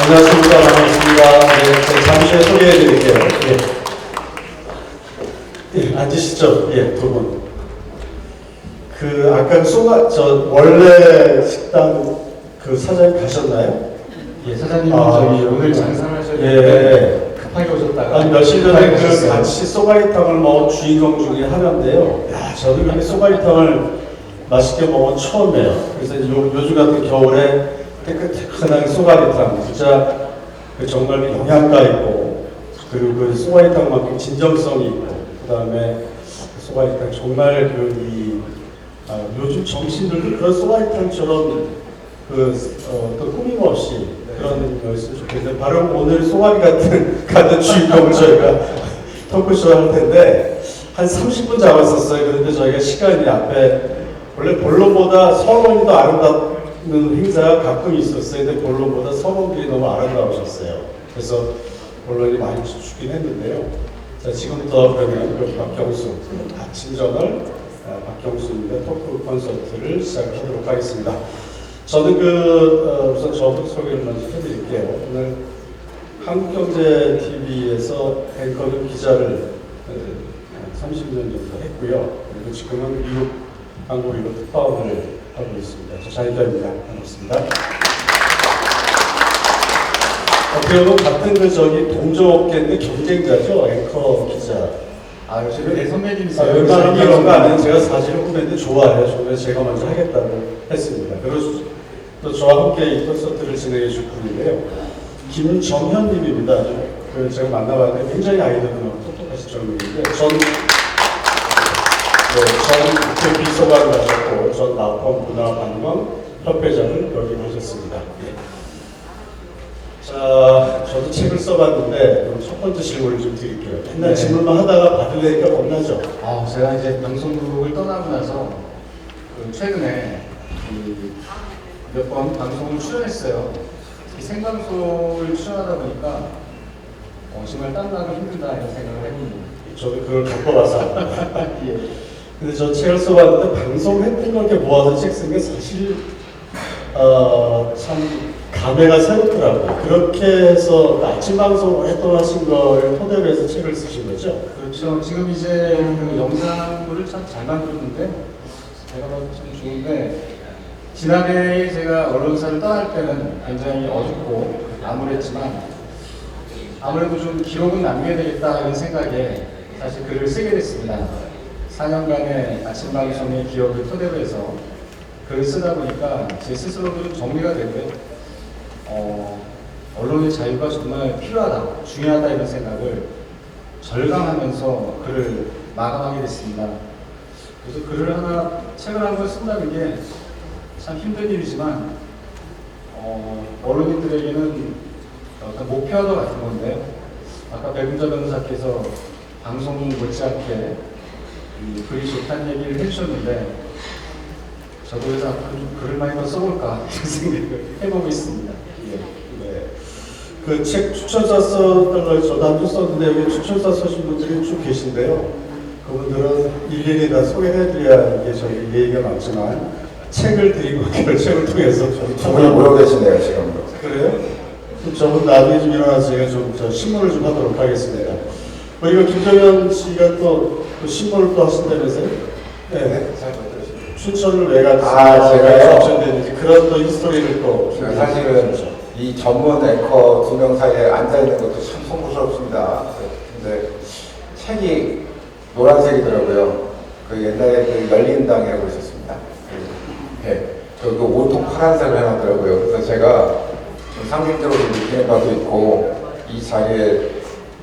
안녕하십니까. 반갑습니다. 네, 잠시 후에 소개해드릴게요. 예, 앉으시죠. 예, 두 분. 아까 원래 식당 사장님 가셨나요? 예, 사장님은 저희 오늘 장사하셨는데 예, 급하게 오셨다가 아니 며칠 전에 같이 소가리탕을 주인공 중에 하나인데요. 야, 저도 근데 소가리탕을 맛있게 먹은 처음이에요. 그래서 요즘 같은 겨울에 뜨끈뜨끈하게 소가리탕 진짜 정말 영양가 있고 그리고 소가리탕만큼 진정성이 있고 그다음에 소가리탕 정말 요즘 정신들도 그런 소가리탕처럼 또 꾸밈없이 그런 거였으면 좋겠는데 바로 오늘 소가리 같은 주인공을 저희가 토크쇼 할 텐데 한 30분 잡았었어요. 그런데 저희가 시간이 앞에 원래 본론보다 서원이 더 아름다운 행사가 가끔 있었어요. 근데 본론보다 서원들이 너무 아름다우셨어요. 그래서 본론이 많이 주긴 했는데요. 자, 지금부터 그러면 박경수 아침저널 박경수입니다. 토크 콘서트를 시작하도록 하겠습니다. 저는 우선 저부터 소개를 먼저 해드릴게요. 오늘 한국경제TV에서 앵커는 기자를 30년 정도 했고요. 그리고 지금은 미국, 한국 이거 특파원을 하고 있습니다. 저 장익경입니다. 반갑습니다. 어떻게 보면 같은 동종업계인데 경쟁자죠. 앵커 기자. 지금 내 선배님이세요. 웬만하면 이런 거 아니에요. 제가 사실은 후배인데 좋아해요. 그래서 제가 먼저 하겠다고 했습니다. 그리고 또 저와 함께 이 콘서트를 진행해 줄 분인데요. 김정현 님입니다. 제가 만나봤는데 굉장히 아이들은 똑똑하신 젊은이인데 전 국회 비서관을 하셨고 전 나포 문화관광 협회장을 역임하셨습니다. 자, 저도 책을 써봤는데 그럼 첫 번째 질문을 좀 드릴게요. 맨날 질문만 하다가 받으려니까 겁나죠? 제가 이제 방송국을 떠나고 나서 최근에 몇 번 방송을 출연했어요. 이 생방송을 출연하다 보니까 정말 땀나고 힘들다 이런 생각을 해봅니다. 저도 그걸 겪어봐서 예. 근데 저 책을 써봤는데 방송했던 걸 이렇게 모아서 책 쓴 게 사실 참 감회가 새롭더라고요. 그렇게 해서 아침 방송 오랫동안 하신 걸 토대로 해서 책을 쓰신 거죠? 그렇죠. 지금 이제 그 영상물을 참 잘 만들었는데 제가 봐도 참 좋은데 지난해 제가 언론사를 떠날 때는 굉장히 어둡고 암울했지만 아무래도 좀 기록은 남겨야 되겠다 이런 생각에 사실 글을 쓰게 됐습니다. 4년간의 아침 방송의 기억을 토대로 해서 글을 쓰다 보니까 제 스스로도 좀 정리가 되고요. 언론의 자유가 정말 필요하다, 중요하다 이런 생각을 절감하면서 글을 마감하게 됐습니다. 그래서 글을 책을 한 권 쓴다는 게 참 힘든 일이지만 언론인들에게는 어떤 목표와도 같은 건데요. 아까 백운자 변호사께서 방송 못지않게 글이 좋다는 얘기를 해주셨는데 저도 그래서 앞으로 좀 글을 많이 더 써볼까 이런 생각을 해보고 있습니다. 네. 그 책 추천사 썼던 걸 저도 한 줄 썼는데 여기 추천사 쓰신 분들이 쭉 계신데요. 그분들은 일일이 다 소개해드려야 이게 저희 얘기가 많지만 책을 드리고 책을 통해서 저분이 모여 계시네요 지금. 그래요? 저분 나중에 좀 일어나서 제가 좀 신문을 좀 하도록 하겠습니다. 이거 김정현 씨가 또 신문을 또 하신다면서요? 네. 춘천을 왜 갔어요? 제가요? 추천되는지 그런 또 히스토리를 또 사실은 이 전문 앵커 2명 사이에 앉아있는 것도 참 송구스럽습니다. 근데 책이 노란색이더라고요. 그 옛날에 그 열린당이라고 있었습니다. 네. 저도 온통 파란색을 해놨더라고요. 그래서 제가 좀 상징적으로 느끼는 바도 있고 이 자리에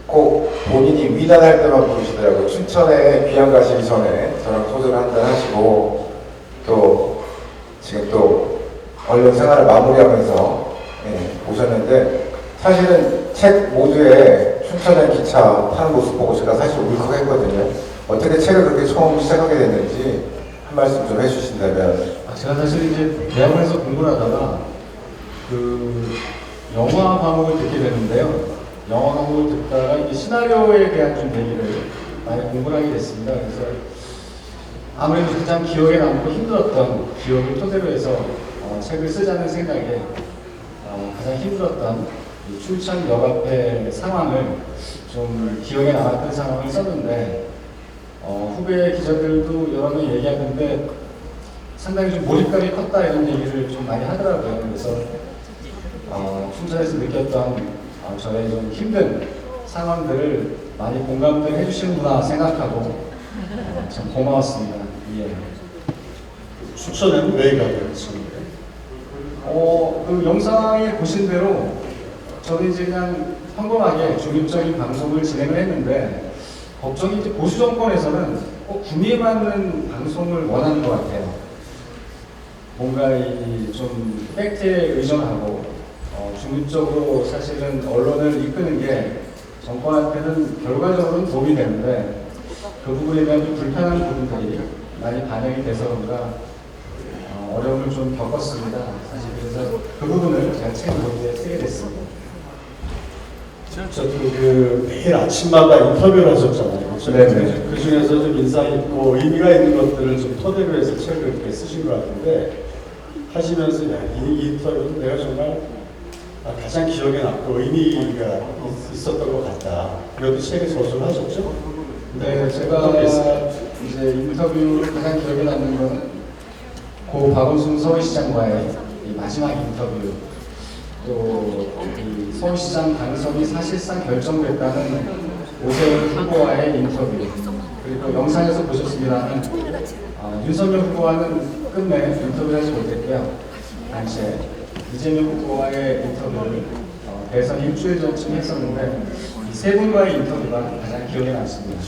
꼭 본인이 위난할 때만 부르시더라고요. 춘천에 귀향 가시기 전에 저랑 소주를 한잔 하시고 또 지금 또 언론 생활을 마무리하면서 오셨는데 사실은 책 모두에 춘천행 기차 타는 모습 보고 제가 사실 울컥했거든요. 어떻게 책을 그렇게 처음 시작하게 됐는지 한 말씀 좀 해주신다면. 제가 사실 이제 대학원에서 공부를 하다가 그 영화 과목을 듣게 되는데요. 영화 과목을 듣다가 이제 시나리오에 대한 좀 얘기를 많이 공부를 하게 됐습니다. 그래서 아무래도 가장 기억에 남고 힘들었던 기억을 토대로 해서 책을 쓰자는 생각에 가장 힘들었던 이 춘천역 앞의 상황을 좀 기억에 남았던 상황을 썼는데 후배 기자들도 여러 명 얘기하는데 상당히 좀 몰입감이 컸다 이런 얘기를 좀 많이 하더라고요. 그래서 춘천에서 느꼈던 저의 좀 힘든 상황들을 많이 공감들 해주시는구나 생각하고 참 고마웠습니다. 예. 춘천에는 왜 가게 됐습니까? 그 영상에 보신 대로 저는 이제 그냥 평범하게 중립적인 방송을 진행을 했는데 걱정이 이제 보수 정권에서는 꼭 구미에 맞는 방송을 원하는 것 같아요. 뭔가 좀 팩트에 의존하고 중립적으로 사실은 언론을 이끄는 게 정권한테는 결과적으로는 도움이 되는데 그 부분에 대한 좀 불편한 부분들이 많이 반영이 돼서 그런가 어려움을 좀 겪었습니다. 사실 그래서 그 부분을 제가 책으로 쓰게 됐습니다. 저도 매일 아침마다 인터뷰를 하셨잖아요. 네네. 그 중에서 좀 인상 있고 의미가 있는 것들을 좀 토대로 해서 책을 이렇게 쓰신 것 같은데 하시면서 이 인터뷰는 내가 정말 가장 기억에 남고 의미가 있었던 것 같다. 그래도 책에 저술을 하셨죠? 네, 제가 이제 인터뷰로 가장 기억에 남는 건 고 박원순 서울시장과의 이 마지막 인터뷰. 또 이 서울시장 당선이 사실상 결정됐다는 오세훈 후보와의 인터뷰, 그리고 영상에서 보셨습니다만 윤석열 후보와는 끝내 인터뷰를 하지 못했고요. 당시에 이재명 후보와의 인터뷰를 대선 일주일 전쯤 했었는데 이 세 분과의 인터뷰가 가장 기억에 남습니다.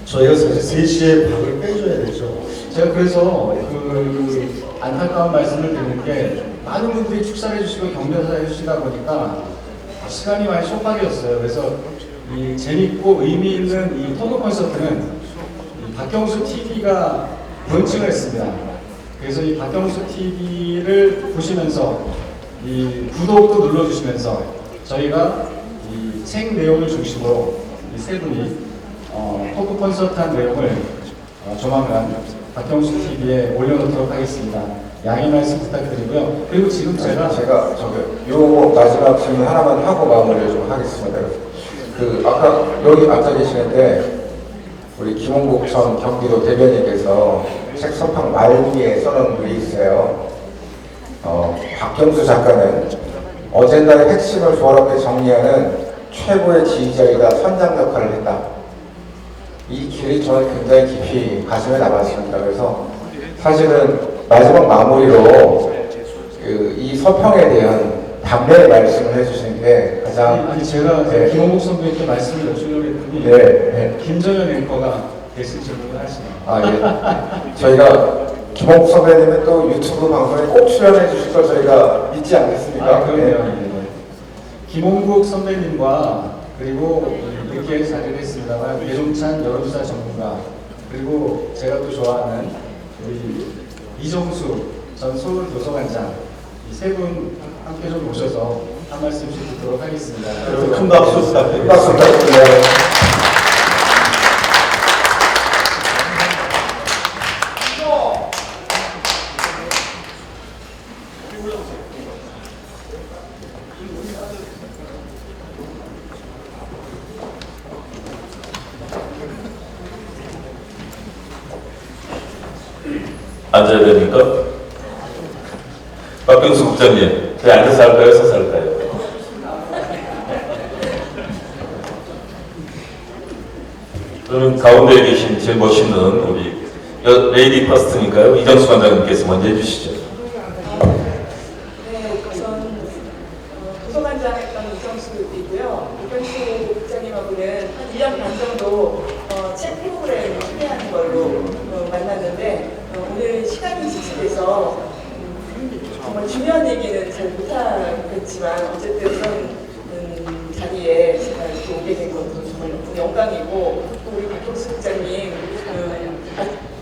저희가 사실 3시에 밥을 빼줘야 되죠. 제가 그래서 그 안타까운 말씀을 드리는 게 많은 분들이 축사해 주시고 격려해 주시다 보니까 시간이 많이 촉박이었어요. 그래서 이 재밌고 의미 있는 이 토크 콘서트는 이 박경수 TV가 론칭을 했습니다. 그래서 이 박경수 TV를 보시면서 이 구독도 눌러주시면서 저희가 이 책 내용을 중심으로 이 세 분이 토크 콘서트한 내용을 조만간 박경수 TV에 올려놓도록 하겠습니다. 양해 말씀 부탁드리고요. 그리고 지금 제가 요 마지막 질문 하나만 하고 마무리를 좀 하겠습니다. 그 아까 여기 앉아 계시는데 우리 김홍국 전 경기도 대변인께서 책 서평 말미에 써놓은 글이 있어요. 박경수 작가는 어젠다의 핵심을 조화롭게 정리하는 최고의 지휘자이다 선장 역할을 했다. 이 글이 저는 굉장히 깊이 가슴에 남았습니다. 그래서 사실은 마지막 마무리로 이 서평에 대한 답례의 말씀을 해주신 게 가장 아니 제가 김홍국 선배님께 말씀을 여쭈려고 했더니 네. 김정현 앵커가 대신 질문을 하시네요. 저희가 김홍국 선배님은 또 유튜브 방송에 꼭 출연해 주실 걸 저희가 믿지 않겠습니까? 그럼요. 김홍국 선배님과 그리고 늦게 자리를 했습니다만 배종찬 여론조사 전문가, 그리고 제가 또 좋아하는 우리 이정수 전 서울도서관장, 이 세 분 함께 좀 모셔서 한 말씀씩 듣도록 하겠습니다. 큰 박수 부탁드립니다. 박수 부탁드립니다. 앉아야 됩니까? 박경수 국장님, 저희 앉아서 할까요? 서서 할까요? 저는 가운데에 계신 제일 멋있는 우리 레이디 퍼스트니까요. 이정수 관장님께서 먼저 해주시죠. 네, 우선 도서관장 했던 이정수이고요. 박경수 국장님하고는 한 1년 반 정도 책 프로그램을 소개하는 걸로 만났는데 오늘 시간이 지체돼서 정말 중요한 얘기는 잘 못하겠지만 어쨌든 그런 자리에 제가 이렇게 오게 된 것도 정말 너무 영광이고, 또 우리 박경수 국장님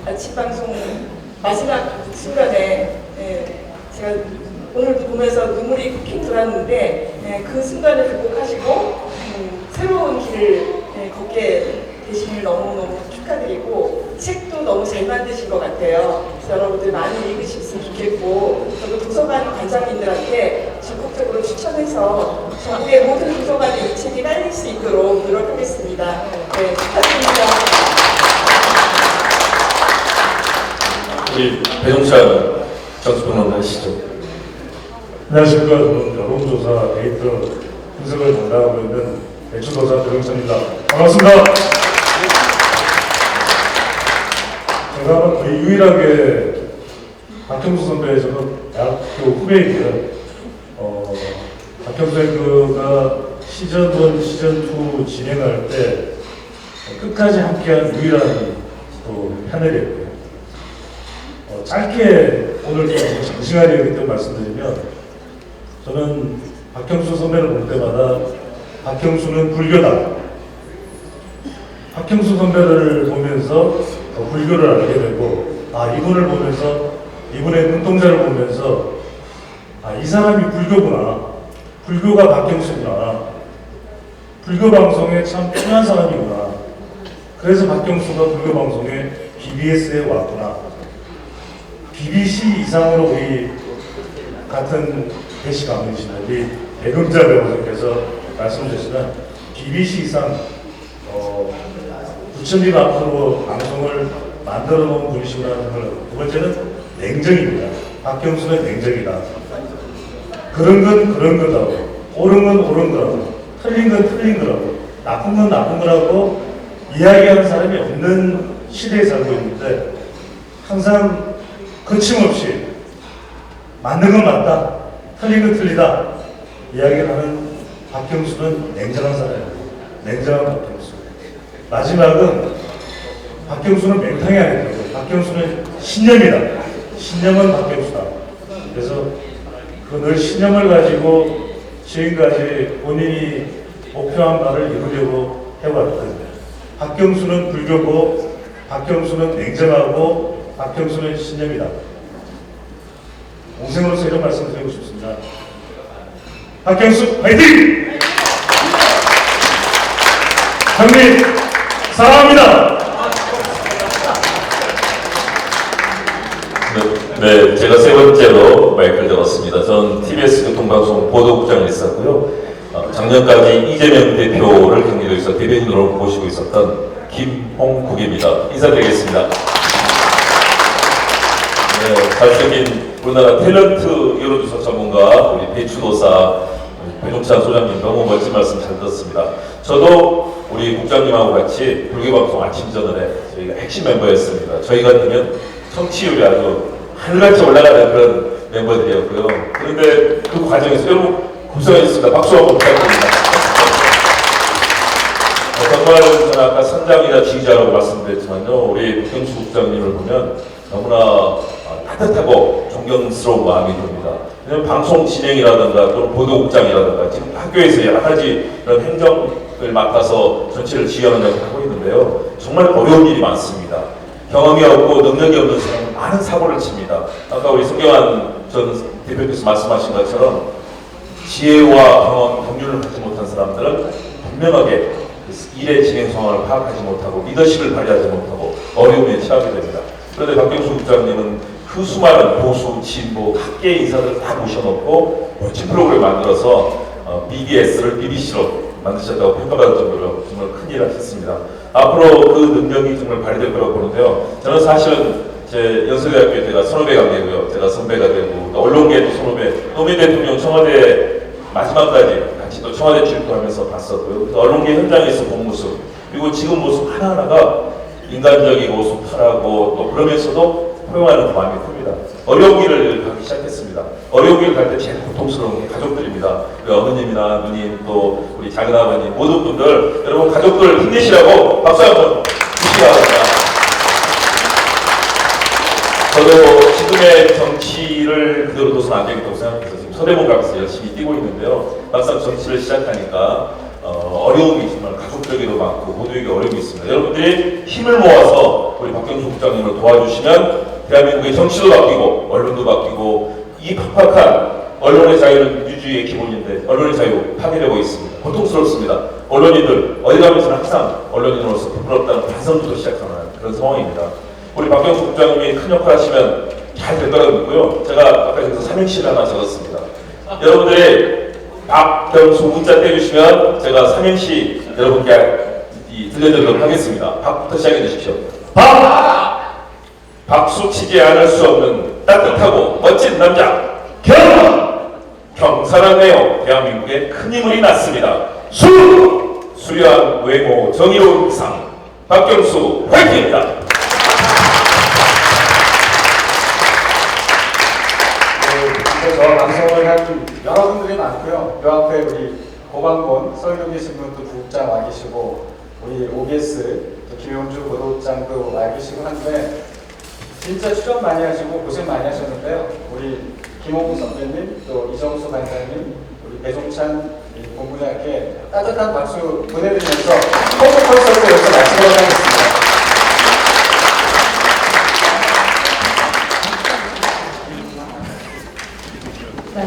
아침 방송 마지막 순간에 제가 오늘도 보면서 눈물이 핑 돌았는데 그 순간을 극복하시고 새로운 길을 걷게 되심을 너무너무 축하드리고, 책도 너무 잘 만드신 것 같아요. 그래서 여러분들 많이 읽으셨으면 좋겠고, 저도 도서관 관장님들한테 적극적으로 추천해서 전국의 모든 도서관에 이 책이 깔릴 수 있도록 노력하겠습니다. 네, 축하드립니다. 우리 배종찬 정수평론가 하시죠. 안녕하십니까. 저는 여론조사 데이터 분석을 담당하고 있는 배추도사 배종찬입니다. 반갑습니다. 제가 아마 거의 유일하게 박경수 선배의 저는 대학교 후배이고요. 박경수 앵커가 시즌 1, 시즌 2 진행할 때 끝까지 함께한 유일한 또 패널이었고요. 짧게 오늘 장시간에 그때 말씀드리면, 저는 박경수 선배를 볼 때마다 박경수는 불교다. 박경수 선배를 보면서 불교를 알게 되고, 이분을 보면서, 이분의 눈동자를 보면서, 이 사람이 불교구나. 불교가 박경수구나. 불교 방송에 참 필요한 사람이구나. 그래서 박경수가 불교 방송에 BBS에 왔구나. BBC 이상으로 우리 같은 대시 가문이시나 우리 배금자 배우님께서 말씀 주시면 BBC 이상 9,000일 앞으로 방송을 만들어 놓은 분이시구나 하는 걸, 두 번째는 냉정입니다. 박경수는 냉정이다. 그런 건 그런 거라고, 옳은 건 옳은 거라고, 틀린 건 틀린 거라고, 나쁜 건 나쁜 거라고 이야기하는 사람이 없는 시대에 살고 있는데 항상 거침없이 맞는 건 맞다, 틀린 건 틀리다 이야기를 하는 박경수는 냉정한 사람이에요. 냉정한 박경수. 마지막은 박경수는 맹탕이 아니더라고요. 박경수는 신념이다. 신념은 박경수다. 그래서 그 늘 신념을 가지고 지금까지 본인이 목표한 바를 이루려고 해왔던 박경수는 불교고, 박경수는 냉정하고, 박경수는 신념이다. 동생으로서 이런 말씀을 드리고 싶습니다. 박경수 화이팅! 형님 사랑합니다. 네, 제가 세 번째로 마이크를 잡았습니다. 저는 TBS 교통방송 보도국장을 했었고요. 작년까지 이재명 대표를 경기도에서 대변인으로 모시고 있었던 김홍국입니다. 인사드리겠습니다. 네, 잘생긴 우리나라 탤런트 여론조사 전문가 우리 배추도사 배종찬 소장님 너무 멋진 말씀 잘 들었습니다. 저도 우리 국장님하고 같이 불교방송 아침 저널에 저희가 핵심 멤버였습니다. 저희 같으면 청취율이 아주 하늘같이 올라가는 그런 멤버들이었고요. 그런데 그 과정에서 여러분 고생하셨습니다. 박수 한번 부탁드립니다. 정말 저는 아까 선장이나 지휘자라고 말씀드렸지만요, 우리 박경수 국장님을 보면 너무나 따뜻하고 존경스러운 마음이 듭니다. 왜냐하면 방송 진행이라든가 또는 보도국장이라든가 지금 학교에서 여러 가지 이런 행정을 맡아서 전체를 지휘하는 역할을 하고 있는데요, 정말 어려운 일이 많습니다. 경험이 없고 능력이 없는 사람은 많은 사고를 칩니다. 아까 우리 송경환 전 대표께서 말씀하신 것처럼 지혜와 경험, 경륜을 갖지 못한 사람들은 분명하게 일의 진행 상황을 파악하지 못하고 리더십을 발휘하지 못하고 어려움에 처하게 됩니다. 그런데 박경수 국장님은 그 수많은 보수, 진보, 학계 인사들을 다 모셔놓고 멋진 프로그램을 만들어서 BBS를 BBC로 만드셨다고 평가받을 정도로 정말 큰일을 하셨습니다. 앞으로 그 능력이 정말 발휘될 거라고 보는데요. 저는 사실은 제 연세대학교에 제가 선후배 관계고요. 제가 선배가 되고 언론계도 선후배, 노무현 대통령 청와대 마지막까지 같이 또 청와대 출입하면서 봤었고요. 그 언론계 현장에서 본 모습, 그리고 지금 모습 하나하나가 인간적이고 소탈하고 또 그러면서도 포용하는 마음이 큽니다. 어려운 길을 가기 시작했습니다. 어려운 길을 갈 때 제일 고통스러운 게 가족들입니다. 우리 어머님이나 누님 또 우리 작은아버님 모든 분들 여러분 가족들 힘내시라고 박수 한번 주시기 바랍니다. 저도 지금의 정치를 그대로 둬서는 안 되겠다고 생각해서 지금 서대문 가서 열심히 뛰고 있는데요. 막상 정치를 시작하니까 어려움이 정말 가족적이도 많고 모두에게 어려움이 있습니다. 여러분들이 힘을 모아서 우리 박경수 국장님을 도와주시면 대한민국의 정치도 바뀌고 언론도 바뀌고 이 팍팍한 언론의 자유는 민주주의의 기본인데 언론의 자유 파괴되고 있습니다. 고통스럽습니다. 언론인들 어디 가면서는 항상 언론인으로서 부끄럽다는 반성부터 시작하는 그런 상황입니다. 우리 박경수 국장님이 큰 역할 하시면 잘 될 거라고 믿고요. 제가 아까 여기서 삼행시를 하나 적었습니다. 여러분들이 박경수 문자 떼주시면 제가 삼행시 여러분께 들려드리도록 하겠습니다. 박부터 시작해 주십시오. 박! 박수 치지 않을 수 없는 따뜻하고 멋진 남자. 경! 경사랑해요. 대한민국에 큰 인물이 났습니다. 수! 수려한 외모, 정의로운 상. 박경수 화이팅입니다. 저 방송을 한 여러분들이 많고요. 요 앞에 우리 고방본 서울에 계신 분도 부국장 와 계시고 우리 OBS 또 김용주 보도국장도 와 계시고 한데 진짜 출연 많이 하시고 고생 많이 하셨는데요. 우리 김홍국 선배님 또 이정수 반장님 우리 배종찬 본부장께 따뜻한 박수 보내드리면서 홍보 콘서트 여기서 마치도록 하겠습니다. 네.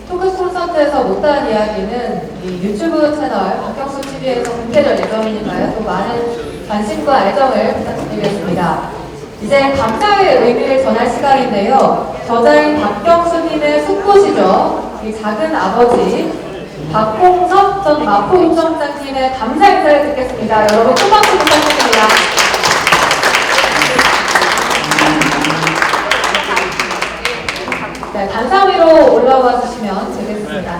토크 콘서트에서 못한 이야기는 이 유튜브 채널 박경수 TV에서 공개될 예정이니까요. 또 많은 관심과 애정을 부탁드리겠습니다. 이제 감사의 의미를 전할 시간인데요. 저자인 박경수님의 숙모시죠. 이 작은 아버지 박홍섭 전 마포구청장님의 감사 인사를 듣겠습니다. 여러분 큰 박수 부탁드립니다. 네, 네, 단상 위로 올라와 주시면 되겠습니다.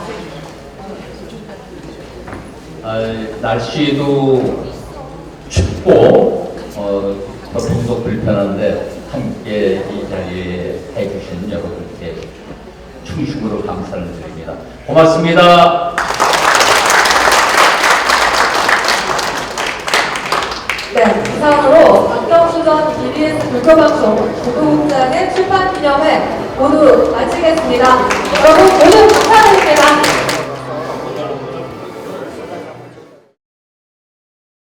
날씨도 춥고 교통도 불편한데 함께 이 자리에 해주신 여러분께 충심으로 감사를 드립니다. 고맙습니다. 네, 이상으로 박경수 전 BBS 불교방송 구독국장의 출판 기념회 모두 마치겠습니다. 여러분 모두 감사드립니다.